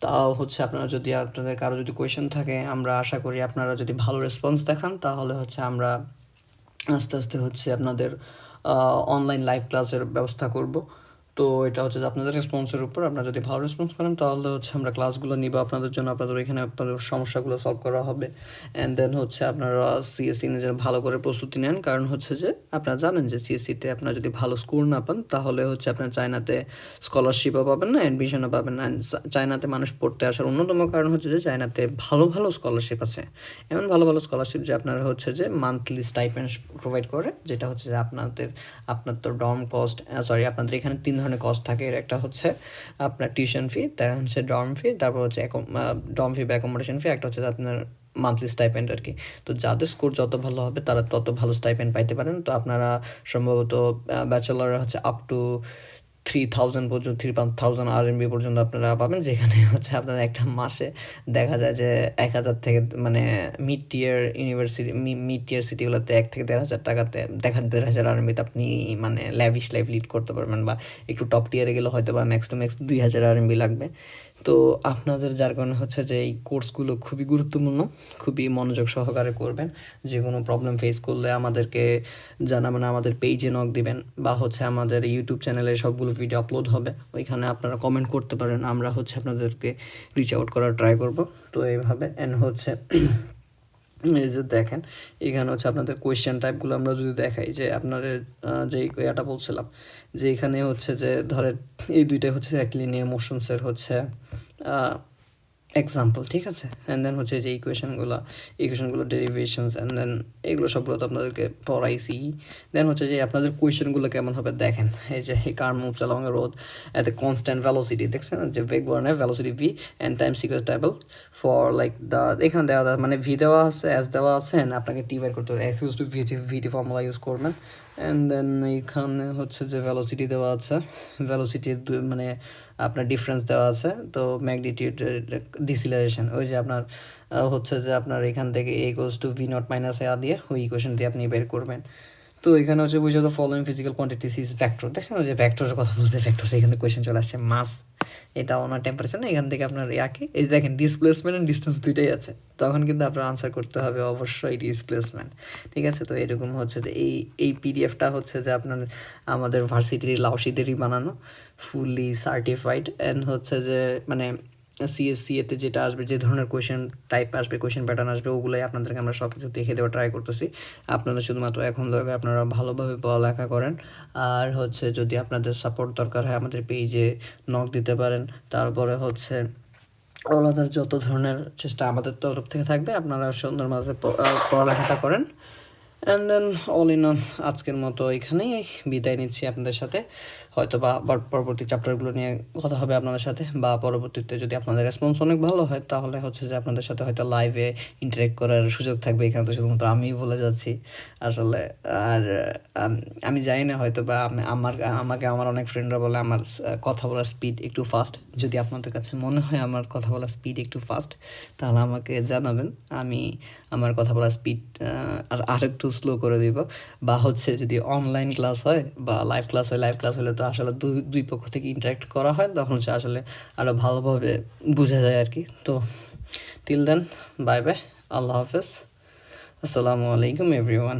তাও হচ্ছে আপনারা যদি আপনাদের কারো যদি কোয়েশ্চেন থাকে, আমরা আশা করি আপনারা যদি ভালো রেসপন্স দেখান তাহলে হচ্ছে আমরা আস্তে আস্তে হচ্ছে আপনাদের অনলাইন লাইভ ক্লাসের ব্যবস্থা করব। তো এটা হচ্ছে যে আপনাদের রেসপন্সের উপর, আপনারা যদি ভালো রেসপন্স করেন তাহলে হচ্ছে আমরা ক্লাসগুলো নিব আপনাদের জন্য, আপনাদের এখানে আপনাদের সমস্যাগুলো সলভ করা হবে। অ্যান্ড দেন হচ্ছে আপনারা সিএসসি নিজের ভালো করে প্রস্তুতি নেন, কারণ হচ্ছে যে আপনারা জানেন যে সিএসসিতে আপনারা যদি ভালো স্কোর না পান তাহলে হচ্ছে আপনার চায়নাতে স্কলারশিপও পাবেন না, অ্যাডমিশনও পাবেন না। চায়নাতে মানুষ পড়তে আসার অন্যতম কারণ হচ্ছে যে চায়নাতে ভালো ভালো স্কলারশিপ আছে, এমন ভালো ভালো স্কলারশিপ যে আপনারা হচ্ছে যে মান্থলি স্টাইপেন্ড প্রোভাইড করে, যেটা হচ্ছে যে আপনার তো ডর্ম কস্ট, আপনাদের এখানে 3 ধরনের কস্ট থাকে। এর একটা হচ্ছে আপনার টিউশন ফি, তার হচ্ছে ডর্ম ফি, তারপর হচ্ছে ডর্ম ফি বা অ্যাকোমোডেশন ফি, একটা হচ্ছে আপনার মান্থলি স্টাইপেন্ড আর কি। তো যাদের স্কোর যত ভালো হবে তারা তত ভালো স্টাইপেন্ড পাইতে পারেন। তো আপনারা সম্ভবত ব্যাচেলর হচ্ছে আপ টু 3000 পর্যন্ত, 3000 RMB পর্যন্ত আপনারা পাবেন, যেখানে হচ্ছে আপনারা একটা মাসে দেখা যায় যে 1000 থেকে মানে মিড টিয়ার ইউনিভার্সিটি, মিড টিয়ার সিটিগুলোতে 1 থেকে 1500 টাকাতে 1500 RMB-তে আপনি মানে ল্যাভিশ লাইফ লিড করতে পারবেন, বা একটু টপ টিয়ারে গেলে হয়তো বা ম্যাক্স টু ম্যাক্স 2000 RMB লাগবে। তো আপনাদের যার কারণে হচ্ছে যে এই কোর্সগুলো খুবই গুরুত্বপূর্ণ, খুবই মনোযোগ সহকারে করবেন। যে কোনো প্রবলেম ফেস করলে আমাদেরকে জানাবেন, আমাদের পেজে নক দিবেন, বা হচ্ছে আমাদের ইউটিউব চ্যানেলে সবগুলো ভিডিও আপলোড হবে, ওইখানে আপনারা কমেন্ট করতে পারেন, আমরা হচ্ছে আপনাদেরকে রিচ আউট করার ট্রাই করব। তো এইভাবে অ্যান্ড হচ্ছে এই যে দেখেন, এখানে হচ্ছে আপনাদের কোয়েশ্চেন টাইপগুলো আমরা যদি দেখাই, যে আপনাদের যে এটা বলছিলাম যে এখানে হচ্ছে যে ধরেন এই দুইটাই হচ্ছে এক লিনিয়ার মোশনসের হচ্ছে এক্সাম্পল, ঠিক আছে। অ্যান্ড দেন হচ্ছে যে ইকুয়েশনগুলো ডেরিভেশনস, অ্যান্ড দেন এগুলো সবগুলো তো আপনাদেরকে পড়াইছি। দেন হচ্ছে যে আপনাদের কোয়েশনগুলো কেমন হবে দেখেন, এই যে car moves along a road at a constant velocity, দেখছেন যে বেগ বর্ণে velocity v and time sequence table for like the, এখানে দেওয়া মানে ভি দেওয়া আছে, এস দেওয়া আছে, আপনাকে টি বের করতে হবে, s use to v t formula use করবেন। অ্যান্ড দেন এইখানে হচ্ছে যে ভেলোসিটি দেওয়া আছে, ভেলোসিটির মানে আপনার ডিফারেন্স দেওয়া আছে, তো ম্যাগনিটিউড ডিসিলারেশন, ওই যে আপনার হচ্ছে যে আপনার এখান থেকে a equals to v naught minus a দিয়ে ওই ইকুয়েশন দিয়ে আপনি বের করবেন। তো এখানে হচ্ছে বুঝে the following physical quantities is vector, দেখছেন ওই যে ভেক্টরের কথা বলছে, ভেক্টর এখান থেকে কোয়েশ্চেন চলে আসছে। মাস এটা ওনার টেম্পারেচার না, এখান থেকে আপনার ইয়াকে এই যে দেখেন ডিসপ্লেসমেন্ট অ্যান্ড ডিস্টেন্স দুইটাই আছে, তখন কিন্তু আপনার আনসার করতে হবে অবশ্যই ডিসপ্লেসমেন্ট, ঠিক আছে। তো এরকম হচ্ছে যে এই পিডিএফটা হচ্ছে যে আপনার আমাদের ভার্সিটির লাউসিদেরই বানানো, ফুললি সার্টিফাইড, অ্যান্ড হচ্ছে যে মানে সিএসসিএতে যেটা আসবে, যে ধরনের কোয়েশ্চেন টাইপ আসবে, কোয়েশ্চেন প্যাটার্ন আসবে, ওগুলোই আপনাদেরকে আমরা সব কিছু দেখে দেওয়ার ট্রাই করতেছি। আপনাদের শুধুমাত্র এখন দরকার আপনারা ভালোভাবে পড়ালেখা করেন, আর হচ্ছে যদি আপনাদের সাপোর্ট দরকার হয় আমাদের পেজে নক দিতে পারেন। তারপরে হচ্ছে ওনাদের যত ধরনের চেষ্টা আমাদের তরফ থেকে থাকবে, আপনারা সুন্দরভাবে পড়ালেখাটা করেন। And then all in all আজকের মতো এখানেই বিদায় নিচ্ছি আপনাদের সাথে, হয়তো বা আবার পরবর্তী চ্যাপ্টারগুলো নিয়ে কথা হবে আপনাদের সাথে, বা পরবর্তীতে যদি আপনাদের রেসপন্স অনেক ভালো হয় তাহলে হচ্ছে যে আপনাদের সাথে হয়তো লাইভে ইন্টারেক্ট করার সুযোগ থাকবে। এখানে তো শুধুমাত্র আমিই বলে যাচ্ছি আসলে, আর আমি জানি না, হয়তো বা আমাকে আমার অনেক ফ্রেন্ডরা বলে আমার কথা বলার স্পিড একটু ফাস্ট। যদি আপনাদের কাছে মনে হয় আমার কথা বলার স্পিড একটু ফাস্ট তাহলে আমাকে জানাবেন, আমি আমার কথা বলার স্পিড আর একটু স্লো করে দিব। বা হচ্ছে যদি অনলাইন ক্লাস হয় বা লাইভ ক্লাস হয়, লাইভ ক্লাস হলে তো আসলে দুই পক্ষ থেকে ইন্টারাক্ট করা হয়, তখন হচ্ছে আসলে আরও ভালোভাবে বোঝা যায় আর কি। তো টিল দেন বাই বাই, আল্লাহ হাফেজ, আসসালামু আলাইকুম এভরিওয়ান।